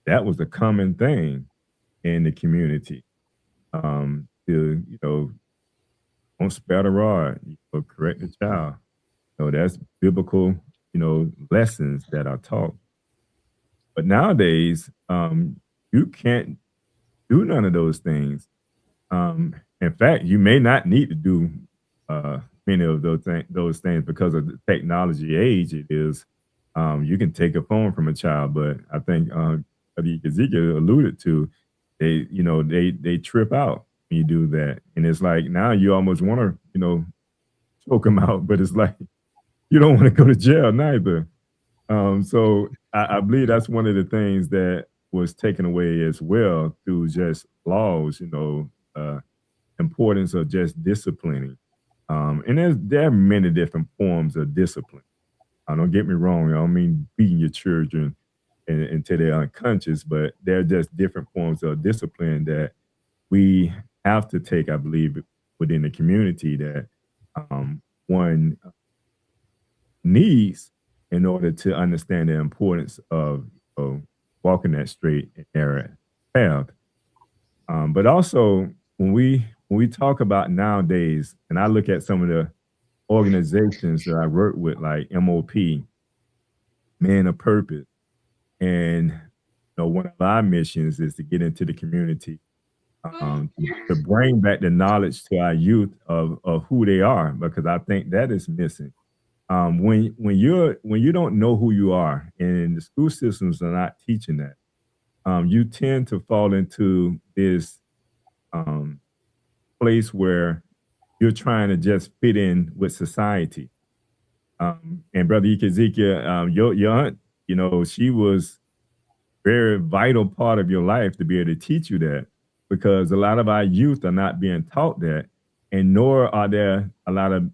that was a common thing in the community. Don't spare the rod, correct the child. That's biblical, lessons that are taught. But nowadays, you can't do none of those things. In fact, you may not need to do many of those things because of the technology age it is. You can take a phone from a child, but I think Ezekiel alluded to, they trip out when you do that, and it's like now you almost want to choke them out, but it's like you don't want to go to jail neither. So I believe that's one of the things that was taken away as well through just laws, importance of just disciplining. And there are many different forms of discipline. Don't get me wrong. I don't mean beating your children until they're unconscious, but there are just different forms of discipline that we have to take, I believe, within the community that one needs in order to understand the importance of walking that straight and narrow path. But also, when we talk about nowadays, and I look at some of the organizations that I work with, like MOP, Man of Purpose, and one of our missions is to get into the community, to bring back the knowledge to our youth of who they are, because I think that is missing. When you don't know who you are, and the school systems are not teaching that, you tend to fall into this place where you're trying to just fit in with society. And Brother Ezekiel, your aunt, she was very vital part of your life to be able to teach you that, because a lot of our youth are not being taught that, and nor are there a lot of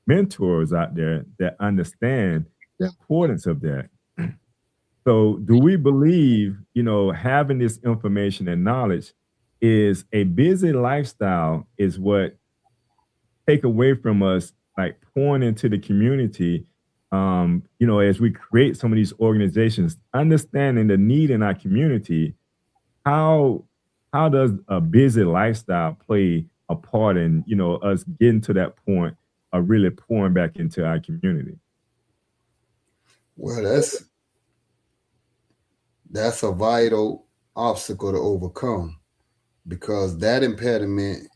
mentors out there that understand the importance of that. So do we believe, having this information and knowledge is a busy lifestyle is what take away from us, like pouring into the community, as we create some of these organizations, understanding the need in our community, how does a busy lifestyle play a part in, us getting to that point of really pouring back into our community? Well, that's a vital obstacle to overcome, because that impediment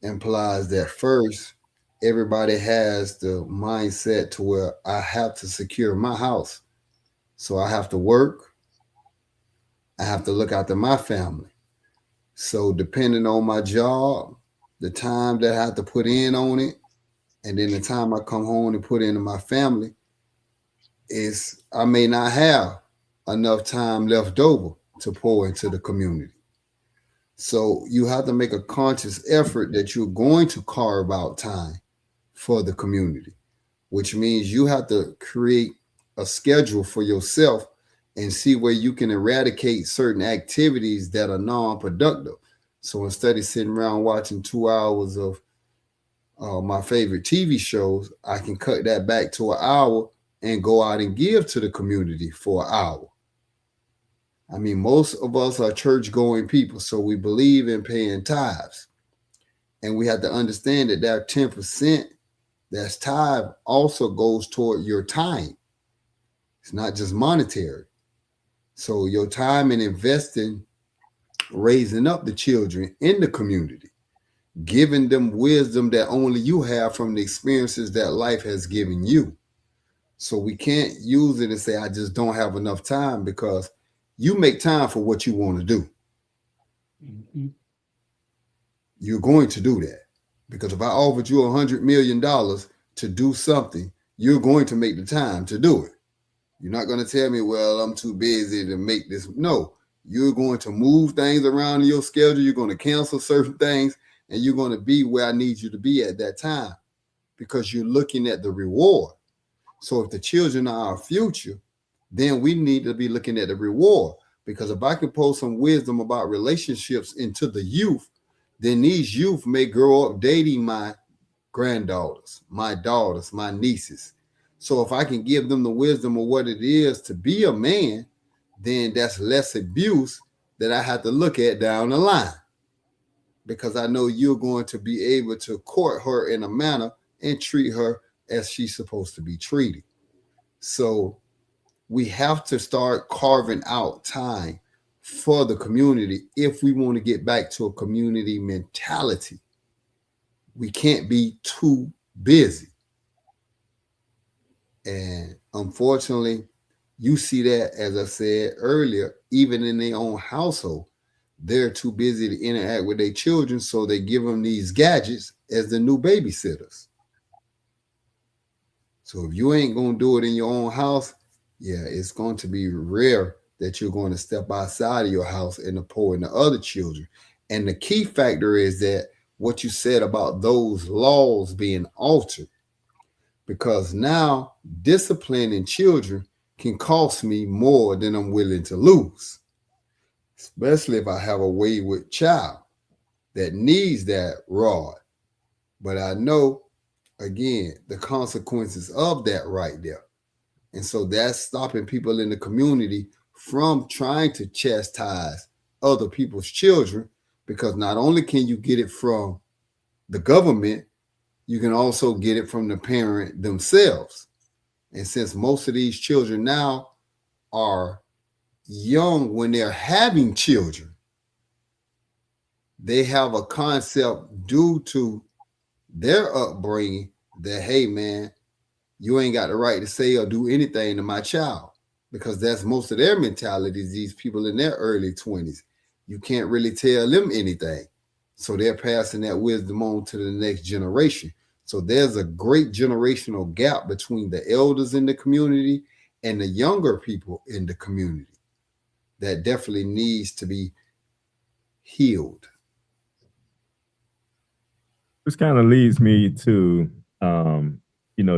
implies that first, everybody has the mindset to where I have to secure my house. So I have to work. I have to look after my family. So depending on my job, the time that I have to put in on it, and then the time I come home and put into my family, is I may not have enough time left over to pour into the community. So you have to make a conscious effort that you're going to carve out time for the community, which means you have to create a schedule for yourself and see where you can eradicate certain activities that are non-productive. So instead of sitting around watching 2 hours of my favorite TV shows, I can cut that back to an hour and go out and give to the community for an hour. I mean, most of us are church-going people, so we believe in paying tithes. And we have to understand that that 10% that's tithe also goes toward your time. It's not just monetary. So your time in investing, raising up the children in the community, giving them wisdom that only you have from the experiences that life has given you. So we can't use it and say, I just don't have enough time, because you make time for what you want to do. Mm-hmm. You're going to do that, because if I offered you $100 million to do something, you're going to make the time to do it. You're not going to tell me, well, I'm too busy to make this. No, you're going to move things around in your schedule. You're going to cancel certain things, and you're going to be where I need you to be at that time because you're looking at the reward. So if the children are our future, then we need to be looking at the reward. Because if I can pour some wisdom about relationships into the youth, then these youth may grow up dating my granddaughters, my daughters, my nieces. So if I can give them the wisdom of what it is to be a man, then that's less abuse that I have to look at down the line. Because I know you're going to be able to court her in a manner and treat her as she's supposed to be treated. So we have to start carving out time for the community if we want to get back to a community mentality. We can't be too busy. And unfortunately, you see that, as I said earlier, even in their own household, they're too busy to interact with their children, so they give them these gadgets as the new babysitters. So if you ain't going to do it in your own house, yeah, it's going to be rare that you're going to step outside of your house and pour into other children. And the key factor is that what you said about those laws being altered, because now disciplining children can cost me more than I'm willing to lose, especially if I have a wayward child that needs that rod. But I know, again, the consequences of that right there. And so that's stopping people in the community from trying to chastise other people's children, because not only can you get it from the government, you can also get it from the parent themselves. And since most of these children now are young when they're having children, they have a concept due to their upbringing that, hey, man, you ain't got the right to say or do anything to my child, because that's most of their mentalities, these people in their early 20s. You can't really tell them anything. So they're passing that wisdom on to the next generation. So there's a great generational gap between the elders in the community and the younger people in the community that definitely needs to be healed. This kind of leads me to,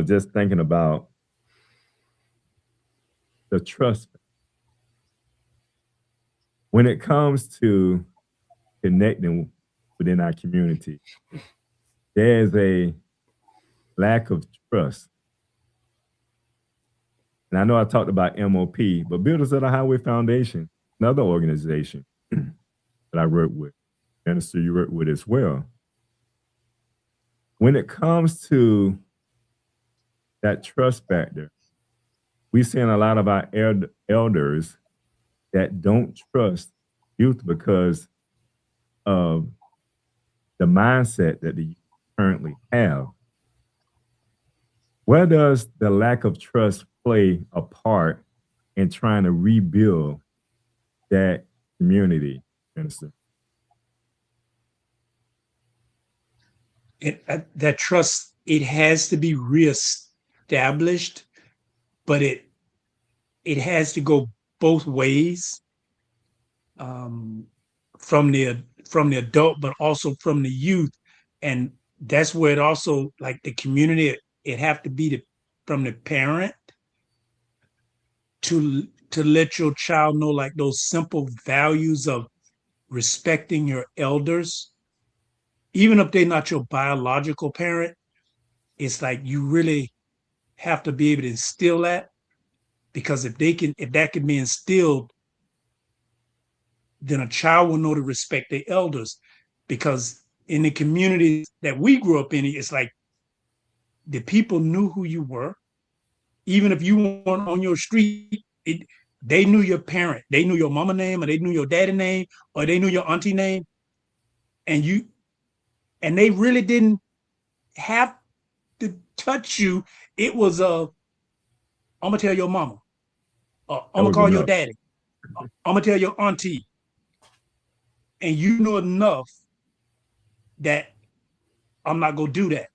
just thinking about the trust. When it comes to connecting within our community, there's a lack of trust. And I know I talked about MOP, but Builders of the Highway Foundation, another organization that I work with, minister you work with as well. When it comes to that trust factor, we're seeing a lot of our elders that don't trust youth because of the mindset that the youth currently have. Where does the lack of trust play a part in trying to rebuild that community, Minister? That trust, it has to be reestablished, but it has to go both ways, from the adult, but also from the youth. And that's where it also, like the community, it have to be from the parent to let your child know, like, those simple values of respecting your elders, even if they're not your biological parent. It's like you really have to be able to instill that, because if that can be instilled, then a child will know to respect their elders. Because in the communities that we grew up in, it's like the people knew who you were. Even if you weren't on your street, they knew your parent. They knew your mama name, or they knew your daddy name, or they knew your auntie name. And they really didn't have to touch you. It was I'm gonna tell your mama, I'm gonna call your daddy, I'm gonna tell your auntie. And you know enough that I'm not gonna do that.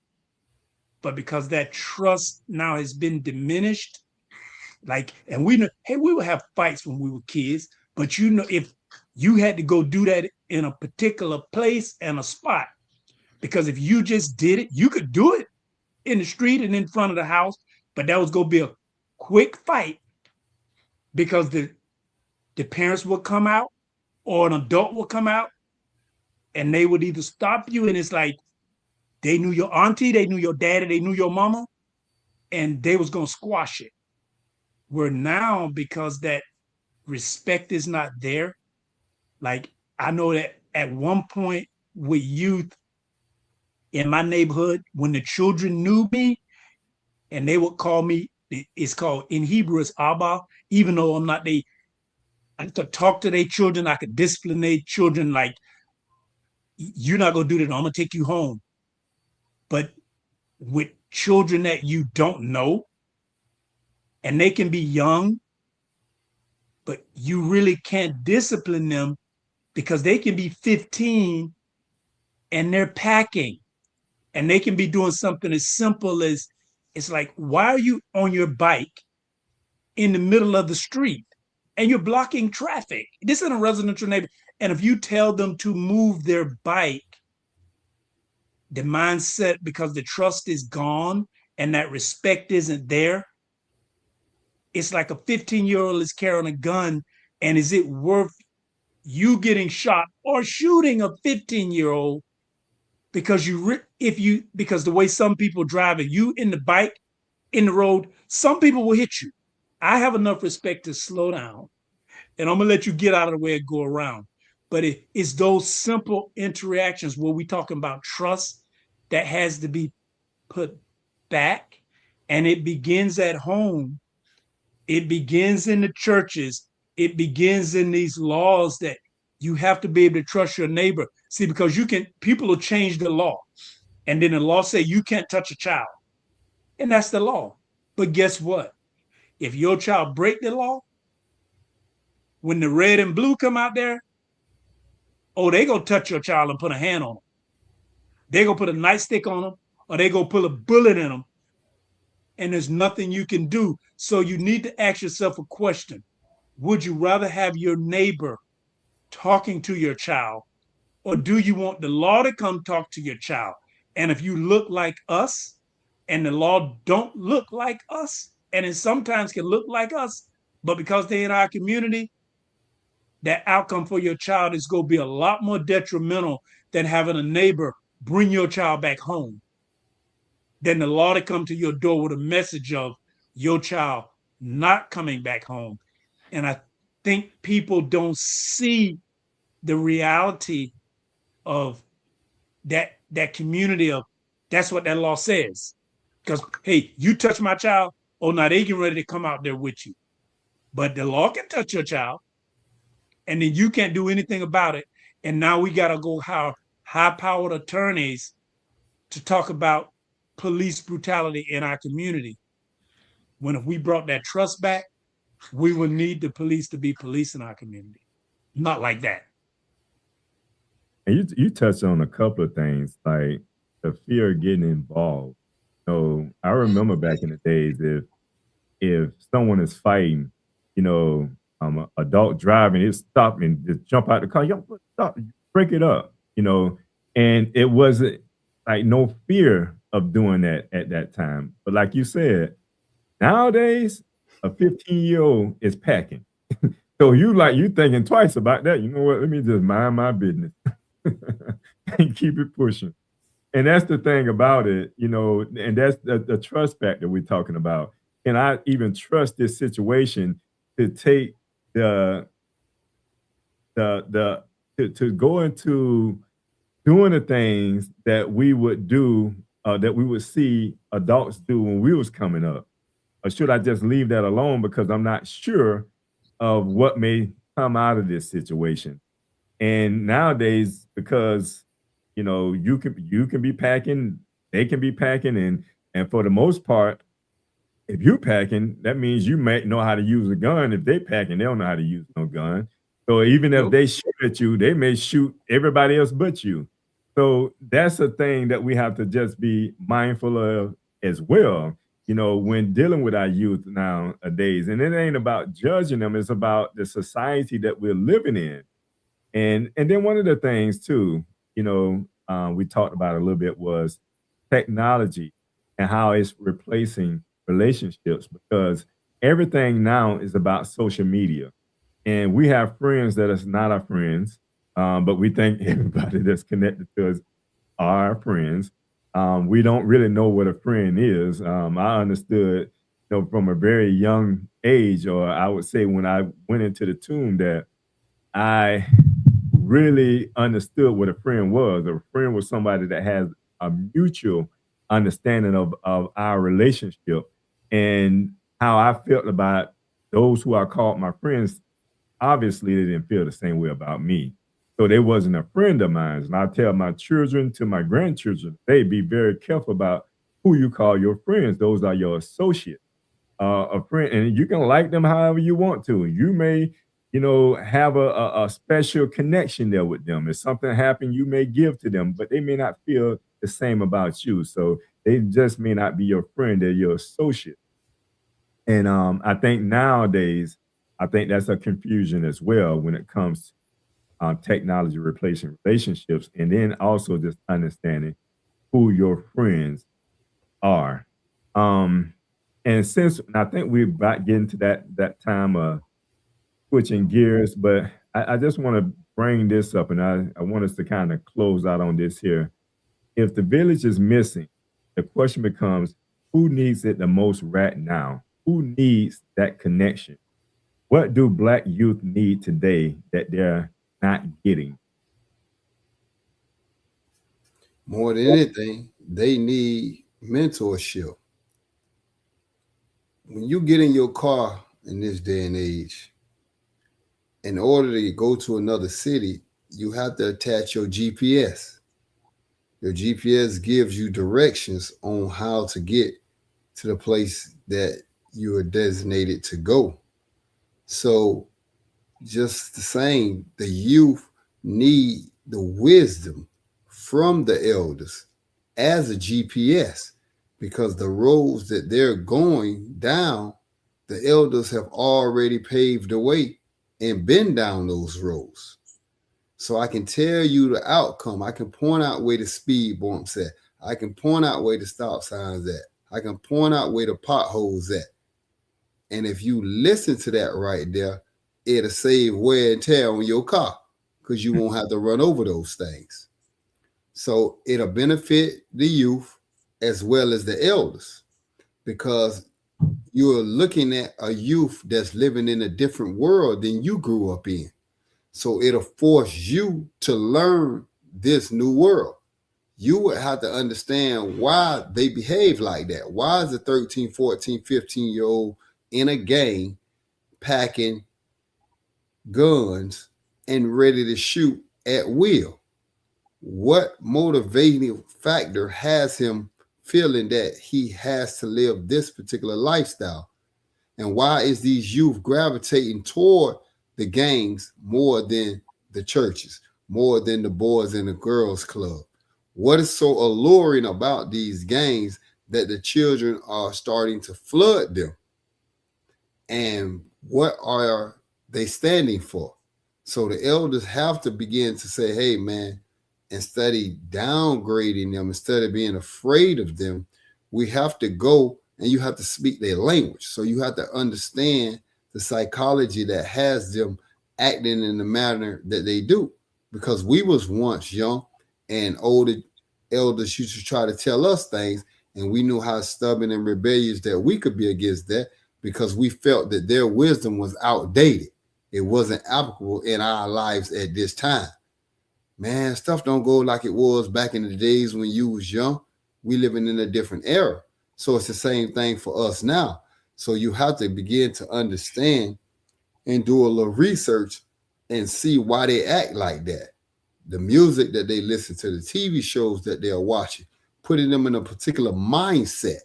But because that trust now has been diminished, Like, and we know, hey, we would have fights when we were kids, but you know, if you had to go do that in a particular place and a spot, because if you just did it, you could do it in the street and in front of the house, but that was gonna be a quick fight because the parents would come out or an adult would come out and they would either stop you, and it's like they knew your auntie, they knew your daddy, they knew your mama, and they was gonna squash it. Where now, because that respect is not there, like I know that at one point with youth in my neighborhood, when the children knew me and they would call me, it's called in Hebrew, it's Abba, even though I'm not I could talk to their children, I could discipline their children, like, you're not gonna do that, I'm gonna take you home. But with children that you don't know, and they can be young, but you really can't discipline them because they can be 15 and they're packing, and they can be doing something as simple as, it's like, why are you on your bike in the middle of the street and you're blocking traffic? This is in a residential neighborhood. And if you tell them to move their bike, the mindset, because the trust is gone and that respect isn't there, it's like a 15-year-old is carrying a gun, and is it worth you getting shot or shooting a 15-year-old because because the way some people drive it, you in the bike in the road, some people will hit you. I have enough respect to slow down, and I'm gonna let you get out of the way and go around. But it's those simple interactions where we talking about trust that has to be put back, and it begins at home. It begins in the churches. It begins in these laws that you have to be able to trust your neighbor. See, because people will change the law, and then the law say you can't touch a child, and that's the law. But guess what? If your child break the law, when the red and blue come out there, oh, they gonna touch your child and put a hand on them. They gonna put a nightstick on them, or they gonna put a bullet in them, and there's nothing you can do. So you need to ask yourself a question. Would you rather have your neighbor talking to your child, or do you want the law to come talk to your child? And if you look like us and the law don't look like us, and it sometimes can look like us, but because they're in our community, that outcome for your child is going to be a lot more detrimental than having a neighbor bring your child back home, than the law to come to your door with a message of your child not coming back home. And I think people don't see the reality of that community of, that's what that law says. Because, hey, you touch my child, oh, now they get ready to come out there with you. But the law can touch your child, and then you can't do anything about it. And now we got to go hire high-powered attorneys to talk about police brutality in our community. When if we brought that trust back, we would need the police to be police in our community. Not like that. And you touched on a couple of things, like the fear of getting involved. So I remember back in the days, if someone is fighting, adult driving, it stop and just jump out the car, yo, stop, break it up, and it wasn't like no fear of doing that at that time. But like you said, nowadays a 15-year-old is packing. So you thinking twice about that. You know what? Let me just mind my business and keep it pushing. And that's the thing about it, and that's the trust factor we're talking about. Can I even trust this situation to take to go into doing the things that we would do, that we would see adults do when we was coming up? Or should I just leave that alone because I'm not sure of what may come out of this situation? And nowadays, because you can be packing, they can be packing, and for the most part, if you're packing, that means you may know how to use a gun. If they packing, they don't know how to use no gun. So even if they shoot at you, they may shoot everybody else but you. So that's a thing that we have to just be mindful of as well. when dealing with our youth nowadays, and it ain't about judging them, it's about the society that we're living in. And then one of the things too, we talked about a little bit was technology and how it's replacing relationships because everything now is about social media. And we have friends that is not our friends, but we think everybody that's connected to us are our friends. We don't really know what a friend is. I understood, from a very young age, or I would say when I went into the tomb, that I really understood what a friend was. A friend was somebody that has a mutual understanding of our relationship and how I felt about those who I called my friends. Obviously, they didn't feel the same way about me. So they wasn't a friend of mine. And I tell my children to my grandchildren, they be very careful about who you call your friends. Those are your associates. A friend, and you can like them however you want to. You may, have a special connection there with them. If something happened, you may give to them, but they may not feel the same about you. So they just may not be your friend, they're your associate. And I think nowadays, I think that's a confusion as well when it comes to technology replacing relationships, and then also just understanding who your friends are. Um, and since and I think we're about getting to that time of switching gears, but I just want to bring this up, and I want us to kind of close out on this here. If the village is missing, the question becomes, who needs it the most right now? Who needs that connection? What do Black youth need today that they're not getting? More than anything, they need mentorship. When you get in your car in this day and age, in order to go to another city, you have to attach your GPS. Your GPS gives you directions on how to get to the place that you are designated to go. So, just the same, the youth need the wisdom from the elders as a GPS because the roads that they're going down, the elders have already paved the way and been down those roads. So I can tell you the outcome. I can point out where the speed bumps at. I can point out where the stop signs at. I can point out where the potholes at. And if you listen to that right there, it'll save wear and tear on your car because you won't have to run over those things. So it'll benefit the youth as well as the elders because you're looking at a youth that's living in a different world than you grew up in. So it'll force you to learn this new world. You would have to understand why they behave like that. Why is a 13, 14, 15-year-old in a gang packing guns and ready to shoot at will? What motivating factor has him feeling that he has to live this particular lifestyle? And why is these youth gravitating toward the gangs more than the churches, more than the boys and the girls club? What is so alluring about these gangs that the children are starting to flood them? And what are they standing for? So the elders have to begin to say, hey, man, instead of downgrading them, instead of being afraid of them, we have to go and you have to speak their language. So you have to understand the psychology that has them acting in the manner that they do. Because we was once young and older elders used to try to tell us things, and we knew how stubborn and rebellious that we could be against that because we felt that their wisdom was outdated. It wasn't applicable in our lives at this time. Man, stuff don't go like it was back in the days when you was young. We living in a different era. So it's the same thing for us now. So you have to begin to understand and do a little research and see why they act like that. The music that they listen to, the TV shows that they're watching, putting them in a particular mindset.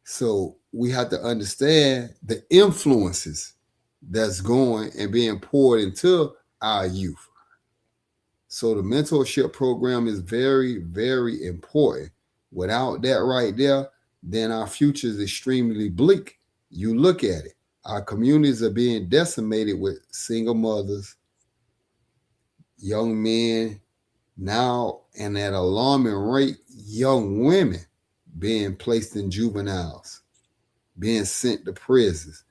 So we have to understand the influences that's going and being poured into our youth. So the mentorship program is very, very important. Without that right there, then our future is extremely bleak. You look at it. Our communities are being decimated with single mothers, young men, now, and at alarming rate, young women being placed in juveniles, being sent to prisons.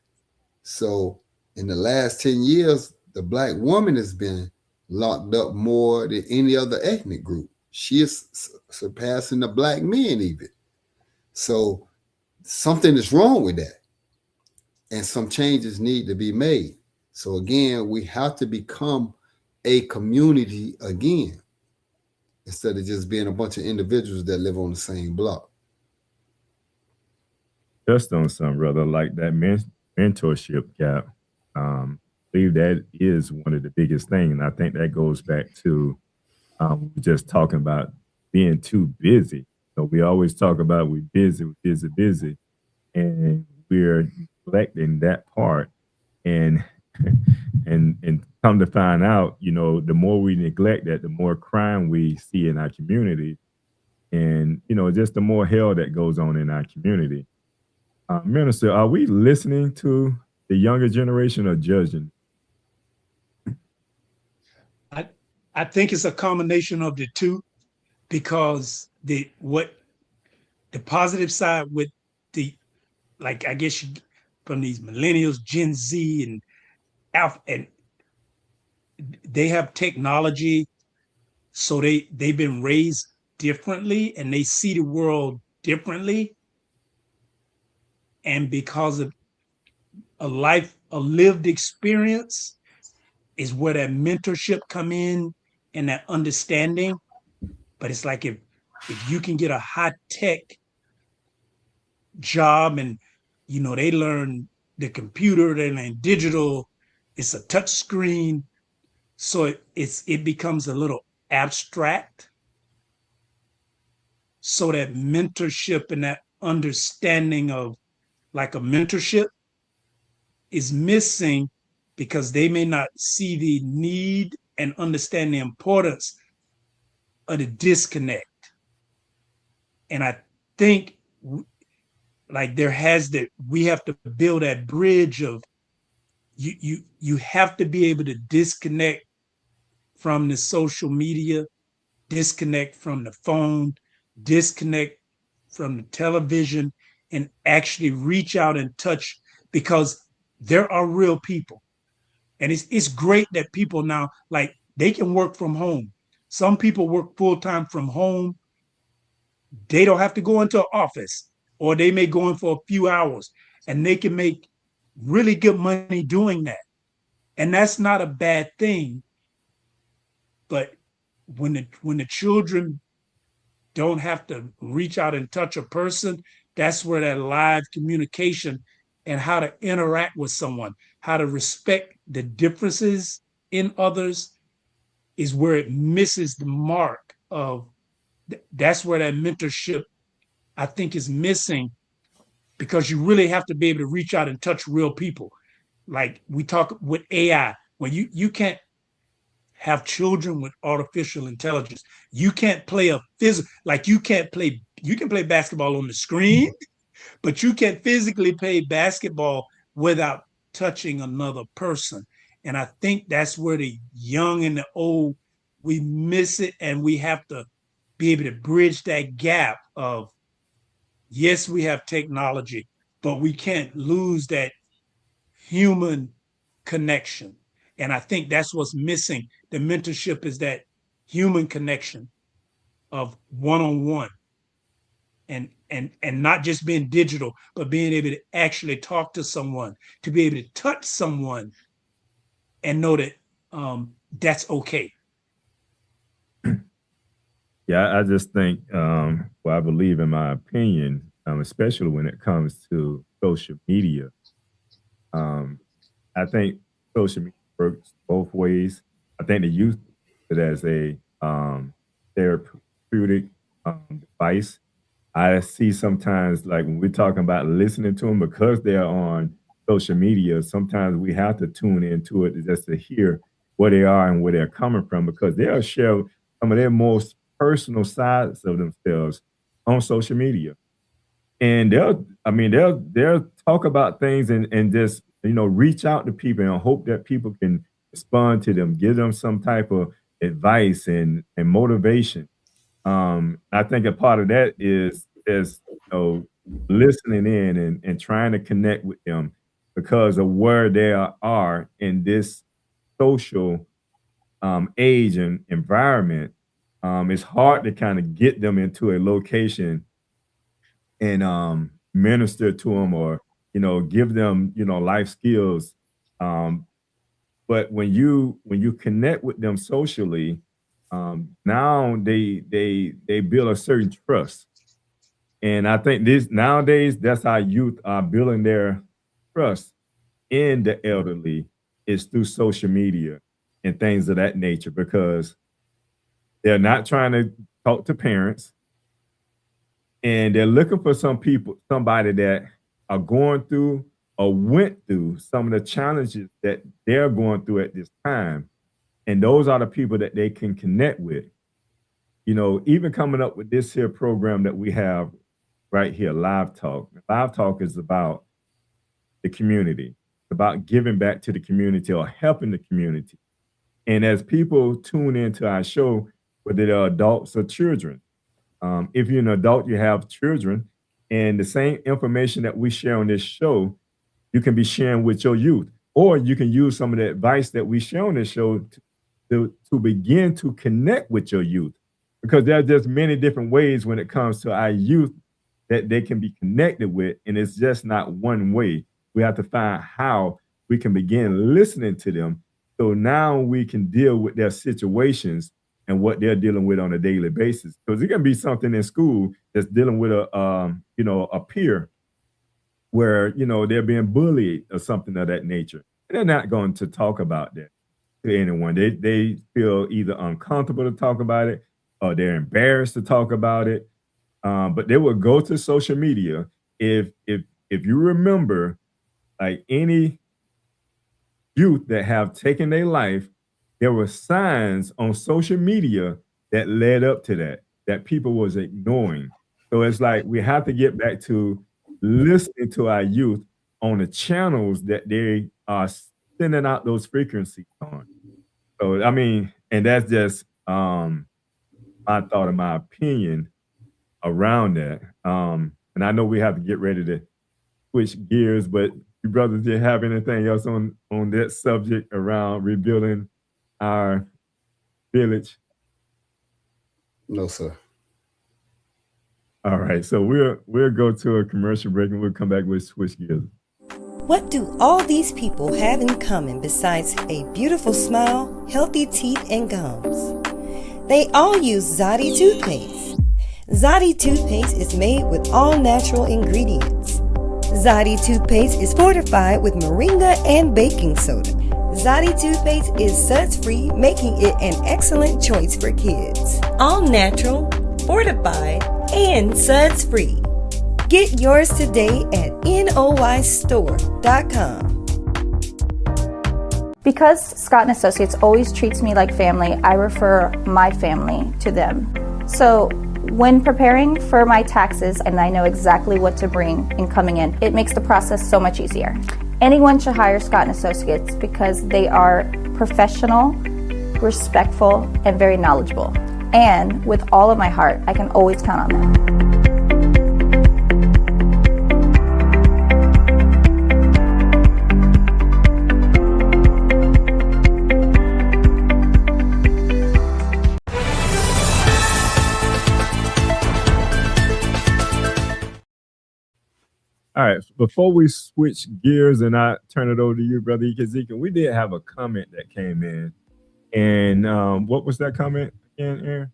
So in the last 10 years, the Black woman has been locked up more than any other ethnic group. She is surpassing the Black men even. So something is wrong with that. And some changes need to be made. So again, we have to become a community again, instead of just being a bunch of individuals that live on the same block. Just on some, brother, like that mentorship gap. I believe that is one of the biggest things. And I think that goes back to just talking about being too busy. So we always talk about we're busy, and we're neglecting that part. And and come to find out, the more we neglect that, the more crime we see in our community, and just the more hell that goes on in our community. Minister, are we listening to the younger generation or judging? I think it's a combination of the two, because the positive side with the, like, I guess from these millennials, Gen Z, and Alpha, and they have technology, so they've been raised differently and they see the world differently, and because of a lived experience is where that mentorship come in, and that understanding. But it's like if you can get a high tech job, and they learn the computer, they learn digital, it's a touch screen, so it becomes a little abstract. So that mentorship and that understanding of like a mentorship is missing, because they may not see the need and understand the importance of the disconnect. And I think like we have to build that bridge of you have to be able to disconnect from the social media, disconnect from the phone, disconnect from the television, and actually reach out and touch, because there are real people. And it's great that people now, like, they can work from home. Some people work full-time from home. They don't have to go into an office, or they may go in for a few hours, and they can make really good money doing that. And that's not a bad thing. But when the children don't have to reach out and touch a person, that's where that live communication and how to interact with someone, how to respect the differences in others, is where it misses the mark of. That's where that mentorship, I think, is missing, because you really have to be able to reach out and touch real people. Like we talk with AI, when you can't have children with artificial intelligence. You can't play you can play basketball on the screen, but you can't physically play basketball without touching another person. And I think that's where the young and the old, we miss it, and we have to be able to bridge that gap of, yes, we have technology, but we can't lose that human connection. And I think that's what's missing. The mentorship is that human connection of one-on-one, and not just being digital, but being able to actually talk to someone, to be able to touch someone and know that that's okay. Yeah, I just think, I believe, in my opinion, especially when it comes to social media, I think social media works both ways. I think they use it as a therapeutic device. I see sometimes, like when we're talking about listening to them, because they're on social media, sometimes we have to tune into it just to hear where they are and where they're coming from, because they'll share some of their most personal sides of themselves on social media. and they'll talk about things and just reach out to people and hope that people can respond to them, give them some type of advice and motivation. I think a part of that is listening in and trying to connect with them because of where they are in this social age and environment. It's hard to kind of get them into a location and minister to them or give them life skills. Um, but when you connect with them socially, now they build a certain trust, and I think this nowadays that's how youth are building their trust in the elderly is through social media and things of that nature because they're not trying to talk to parents and they're looking for somebody that are going through or went through some of the challenges that they're going through at this time. And those are the people that they can connect with. Even coming up with this here program that we have right here, Live Talk. Live Talk is about the community, about giving back to the community or helping the community. And as people tune into our show, whether they're adults or children, if you're an adult, you have children, and the same information that we share on this show, you can be sharing with your youth, or you can use some of the advice that we share on this show to begin to connect with your youth, because there are just many different ways when it comes to our youth that they can be connected with, and it's just not one way. We have to find how we can begin listening to them, so now we can deal with their situations and what they're dealing with on a daily basis. Because it can be something in school that's dealing with a peer where they're being bullied or something of that nature. And they're not going to talk about that to anyone. They feel either uncomfortable to talk about it or they're embarrassed to talk about it. But they will go to social media. If you remember, like any youth that have taken their life, there were signs on social media that led up to that people was ignoring. So it's like we have to get back to listening to our youth on the channels that they are sending out those frequencies on. So I mean, and that's just my thought and my opinion around that. And I know we have to get ready to switch gears, but you brothers, do you have anything else on that subject around rebuilding our village? No, sir. All right, so we'll go to a commercial break and we'll come back with switch gears. What do all these people have in common besides a beautiful smile, healthy teeth, and gums? They all use Zodi toothpaste. Zodi toothpaste is made with all natural ingredients. Zodi toothpaste is fortified with moringa and baking soda. Zodi toothpaste is suds-free, making it an excellent choice for kids. All natural, fortified, and suds-free. Get yours today at noistore.com. Because Scott & Associates always treats me like family, I refer my family to them. So when preparing for my taxes and I know exactly what to bring in coming in, it makes the process so much easier. Anyone should hire Scott & Associates because they are professional, respectful, and very knowledgeable. And with all of my heart, I can always count on them. All right, before we switch gears and I turn it over to you, Brother Ezekiel, we did have a comment that came in. And what was that comment again, Aaron?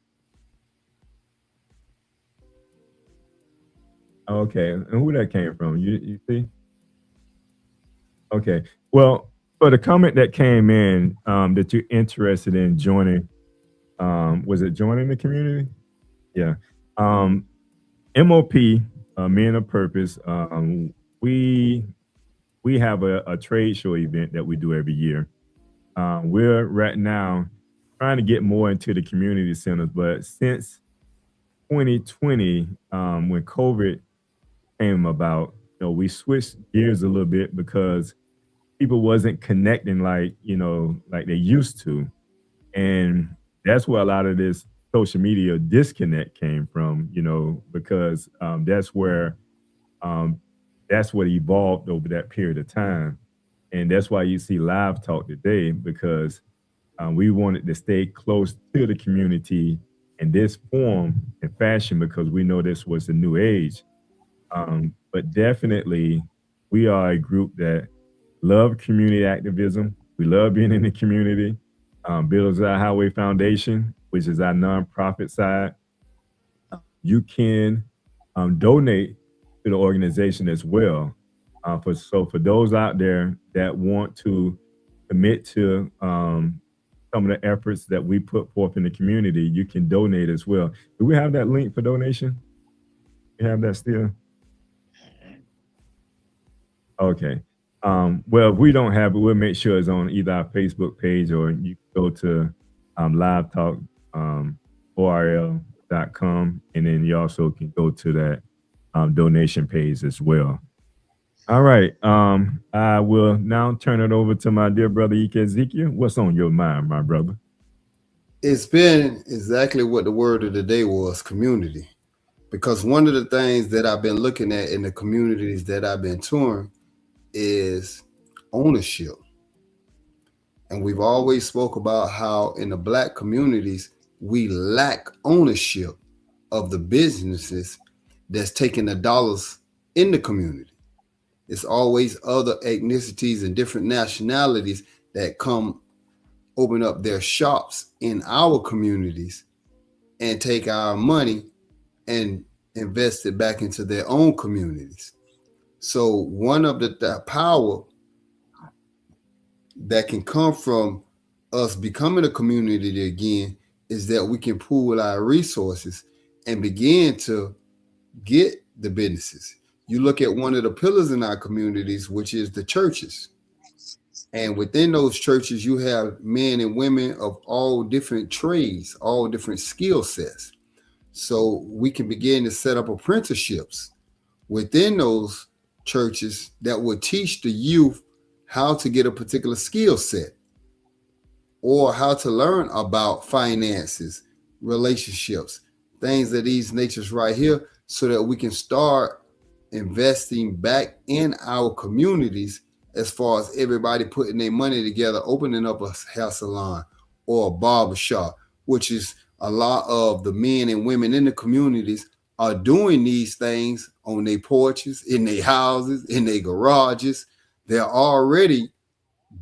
Okay, and who that came from? You see? Okay, well, for the comment that came in that you're interested in joining, was it joining the community? Yeah. MOP, Men of Purpose, we have a trade show event that we do every year. We're right now trying to get more into the community centers, but since 2020, when COVID came about, we switched gears a little bit because people wasn't connecting like they used to. And that's where a lot of this social media disconnect came from, because um, that's what evolved over that period of time. And that's why you see Live Talk today, because we wanted to stay close to the community in this form and fashion, because we know this was the new age. But definitely, we are a group that love community activism. We love being in the community. Builds Our Highway Foundation, which is our nonprofit side. You can donate to the organization as well. For those out there that want to commit to some of the efforts that we put forth in the community, you can donate as well. Do we have that link for donation? You have that still? Okay. Well, if we don't have it, we'll make sure it's on either our Facebook page, or you go to Live Talk ORL.com, and then you also can go to that donation page as well. All right. I will now turn it over to my dear brother Ike Ezekiel. What's on your mind, my brother? It's been exactly what the word of the day was: community. Because one of the things that I've been looking at in the communities that I've been touring is ownership. And we've always spoke about how in the Black communities, we lack ownership of the businesses that's taking the dollars in the community. It's always other ethnicities and different nationalities that come open up their shops in our communities and take our money and invest it back into their own communities. So one of the power that can come from us becoming a community again is that we can pool our resources and begin to get the businesses. You look at one of the pillars in our communities, which is the churches. And within those churches, you have men and women of all different trades, all different skill sets. So we can begin to set up apprenticeships within those churches that will teach the youth how to get a particular skill set, or how to learn about finances, relationships, things of these natures right here, so that we can start investing back in our communities, as far as everybody putting their money together, opening up a hair salon or a barber shop, which is a lot of the men and women in the communities are doing these things on their porches, in their houses, in their garages. They're already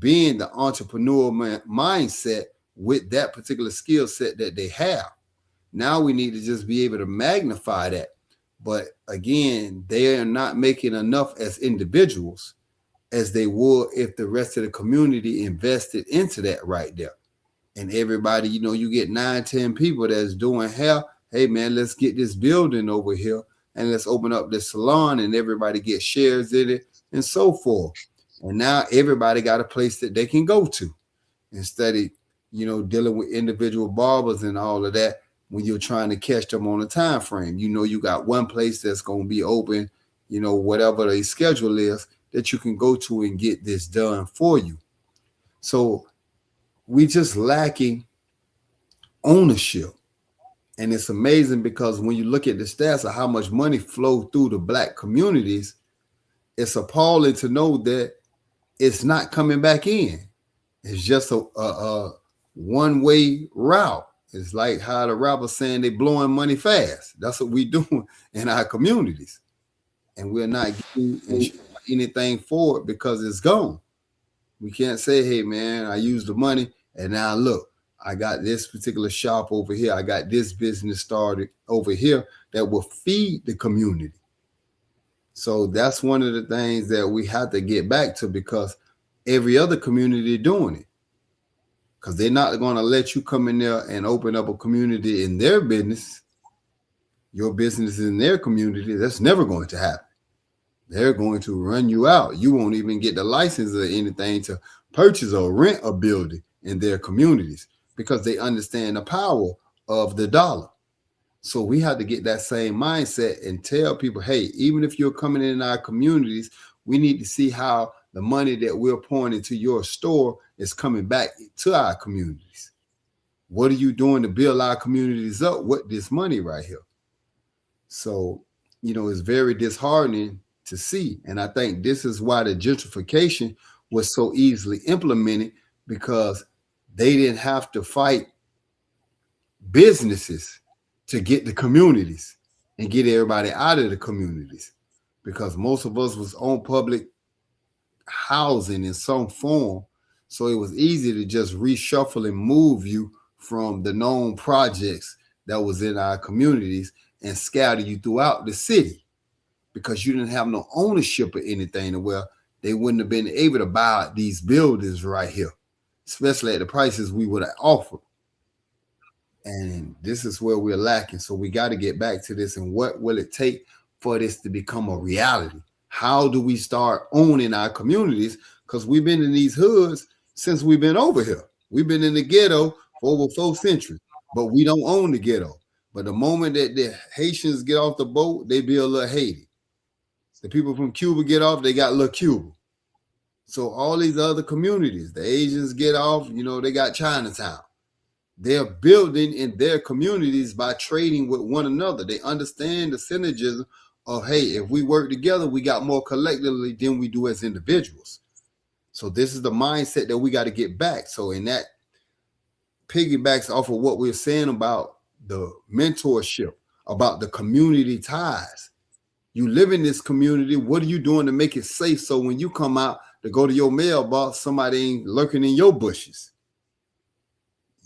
being the entrepreneur mindset with that particular skill set that they have. Now we need to just be able to magnify that. But again, they are not making enough as individuals as they would if the rest of the community invested into that right there. And everybody, you get 9, 10 people that's doing hair. Hey man, let's get this building over here and let's open up this salon, and everybody gets shares in it and so forth. And now everybody got a place that they can go to, instead of, dealing with individual barbers and all of that when you're trying to catch them on a time frame. You got one place that's going to be open, whatever the schedule is, that you can go to and get this done for you. So we just lacking ownership. And it's amazing because when you look at the stats of how much money flowed through the Black communities, it's appalling to know that it's not coming back in. It's just a one-way route. It's like how the rappers saying they blowing money fast. That's what we doing in our communities. And we're not getting anything for it because it's gone. We can't say, hey, man, I used the money and now look, I got this particular shop over here. I got this business started over here that will feed the community. So that's one of the things that we have to get back to, because every other community doing it. Because they're not going to let you come in there and open up a community in their business. Your business is in their community. That's never going to happen. They're going to run you out. You won't even get the license or anything to purchase or rent a building in their communities, because they understand the power of the dollar. So we have to get that same mindset and tell people, hey, even if you're coming in our communities, we need to see how the money that we're pouring into your store is coming back to our communities. What are you doing to build our communities up with this money right here? So, it's very disheartening to see. And I think this is why the gentrification was so easily implemented, because they didn't have to fight businesses to get the communities and get everybody out of the communities, because most of us was on public housing in some form. So it was easy to just reshuffle and move you from the known projects that was in our communities and scatter you throughout the city, because you didn't have no ownership of anything. Well, they wouldn't have been able to buy these buildings right here, especially at the prices we would have offered. And this is where we're lacking. So we got to get back to this. And what will it take for this to become a reality? How do we start owning our communities? Because we've been in these hoods since we've been over here. We've been in the ghetto for over 4 centuries, but we don't own the ghetto. But the moment that the Haitians get off the boat, they build little Haiti. The people from Cuba get off, they got little Cuba. So all these other communities, the Asians get off, they got Chinatown. They're building in their communities by trading with one another. They understand the synergism of, hey, if we work together, we got more collectively than we do as individuals. So this is the mindset that we got to get back. So in that piggybacks off of what we're saying about the mentorship, about the community ties. You live in this community. What are you doing to make it safe so when you come out to go to your mailbox, somebody ain't lurking in your bushes?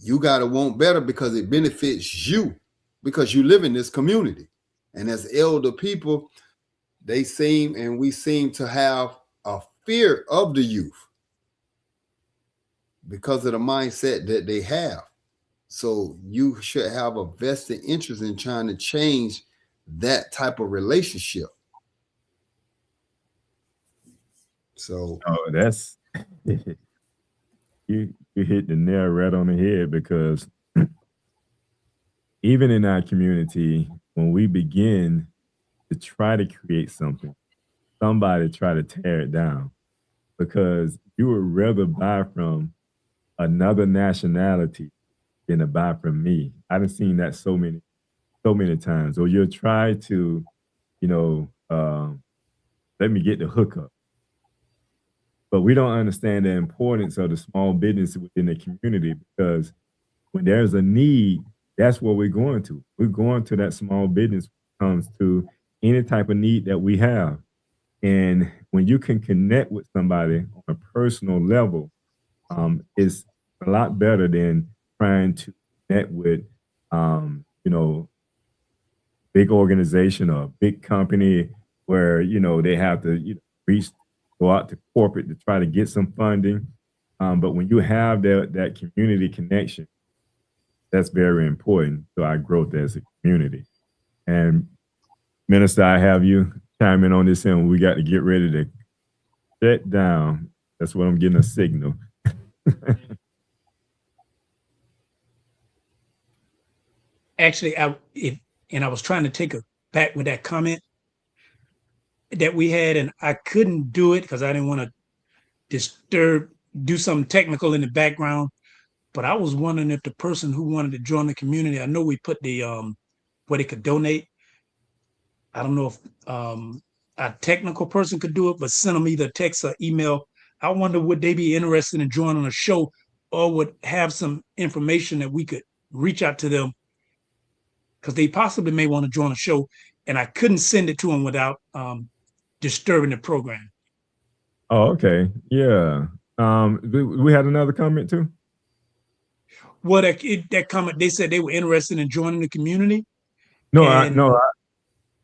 You got to want better because it benefits you, because you live in this community. And as elder people, we seem to have a fear of the youth because of the mindset that they have. So you should have a vested interest in trying to change that type of relationship. So that's you hit the nail right on the head, because even in our community, when we begin to try to create something, somebody try to tear it down, because you would rather buy from another nationality than to buy from me. I've seen that so many times. Or you'll try to, let me get the hookup. But we don't understand the importance of the small business within the community, because when there's a need, that's what we're going to. We're going to that small business when it comes to any type of need that we have. And when you can connect with somebody on a personal level, it's a lot better than trying to connect with, big organization or big company where, they have to go out to corporate to try to get some funding. But when you have that community connection, that's very important to our growth as a community. And Minister, I have you chime in on this, and we got to get ready to shut down. That's what I'm getting a signal. Actually, I was trying to take it back with that comment that we had, and I couldn't do it because I didn't want to do something technical in the background. But I was wondering if the person who wanted to join the community, I know we put the where they could donate. I don't know if a technical person could do it, but send them either text or email. I wonder, would they be interested in joining a show, or would have some information that we could reach out to them, because they possibly may want to join a show, and I couldn't send it to them without disturbing the program. Oh, okay. Yeah. We had another comment too. Well, that comment, they said they were interested in joining the community.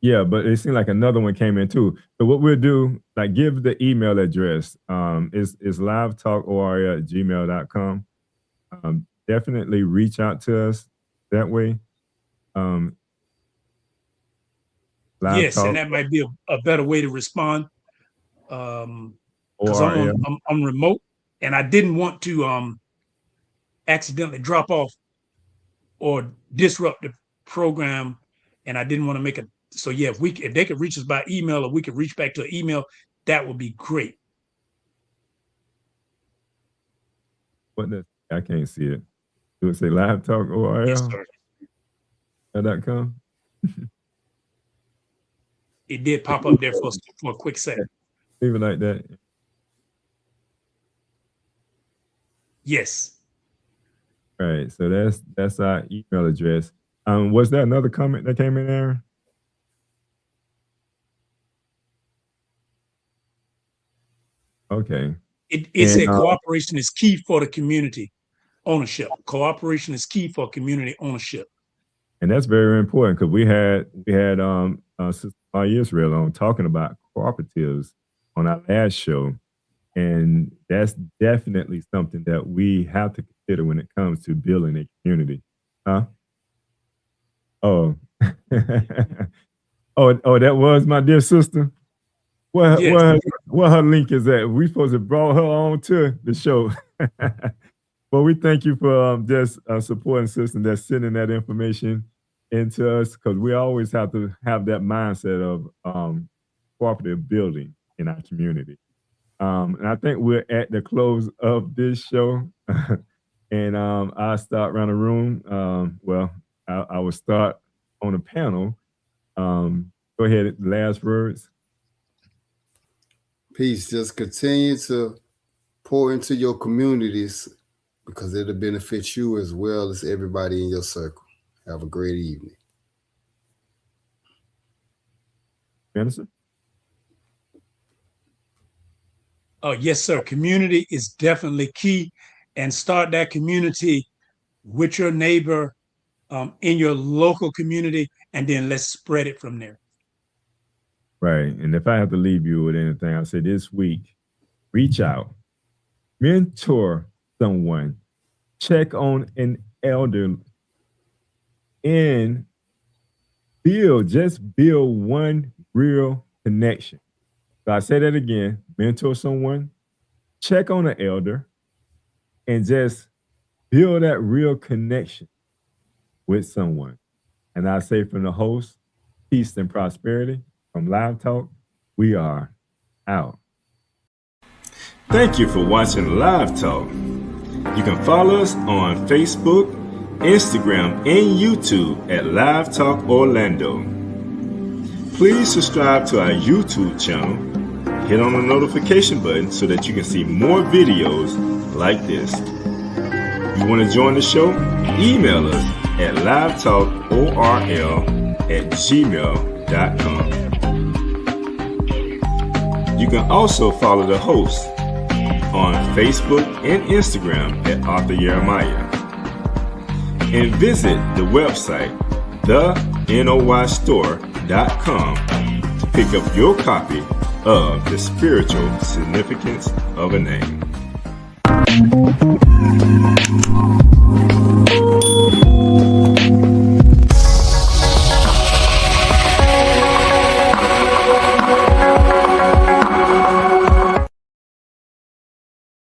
Yeah, but it seemed like another one came in too. So what we'll do, like, give the email address. Is livetalkor@gmail.com. Definitely reach out to us that way. Yes, and that might be a better way to respond. Because I'm remote, and I didn't want to accidentally drop off or disrupt the program And I didn't want to make it. So yeah, if they could reach us by email, or we could reach back to an email, that would be great. I can't see it. Do it say live talk ORL? Yes, sir. .com? It did pop up there for a quick second. Leave it like that. Yes. All right. So that's our email address. Was there another comment that came in there? Okay. It said cooperation is key for the community ownership. Cooperation is key for community ownership. And that's very important, because we had Sister Israel on talking about cooperatives on our last show. And that's definitely something that we have to consider when it comes to building a community. Huh? Oh. oh, that was my dear sister. What her link is at? We supposed to brought her on to the show. Well, we thank you for just supporting sister that's sending that information into us, because we always have to have that mindset of cooperative building in our community. And I think we're at the close of this show. And I'll start around the room. Well, I will start on the panel. Go ahead, last words. Peace. Just continue to pour into your communities, because it'll benefit you as well as everybody in your circle. Have a great evening. Anderson? Oh, yes, sir. Community is definitely key, and start that community with your neighbor in your local community, and then let's spread it from there. Right. And if I have to leave you with anything, I'll say this week, reach out, mentor someone, check on an elder, and build one real connection. So I say that again, mentor someone, check on an elder, and just build that real connection with someone. And I say from the host, peace and prosperity. From Live Talk, we are out. Thank you for watching Live Talk. You can follow us on Facebook, Instagram, and YouTube at Live Talk Orlando. Please subscribe to our YouTube channel. Hit on the notification button so that you can see more videos like this. You want to join the show? Email us at livetalkorl@gmail.com. You can also follow the host on Facebook and Instagram at Arthur Jeremiah. And visit the website, thenoystore.com, to pick up your copy of The Spiritual Significance of a Name.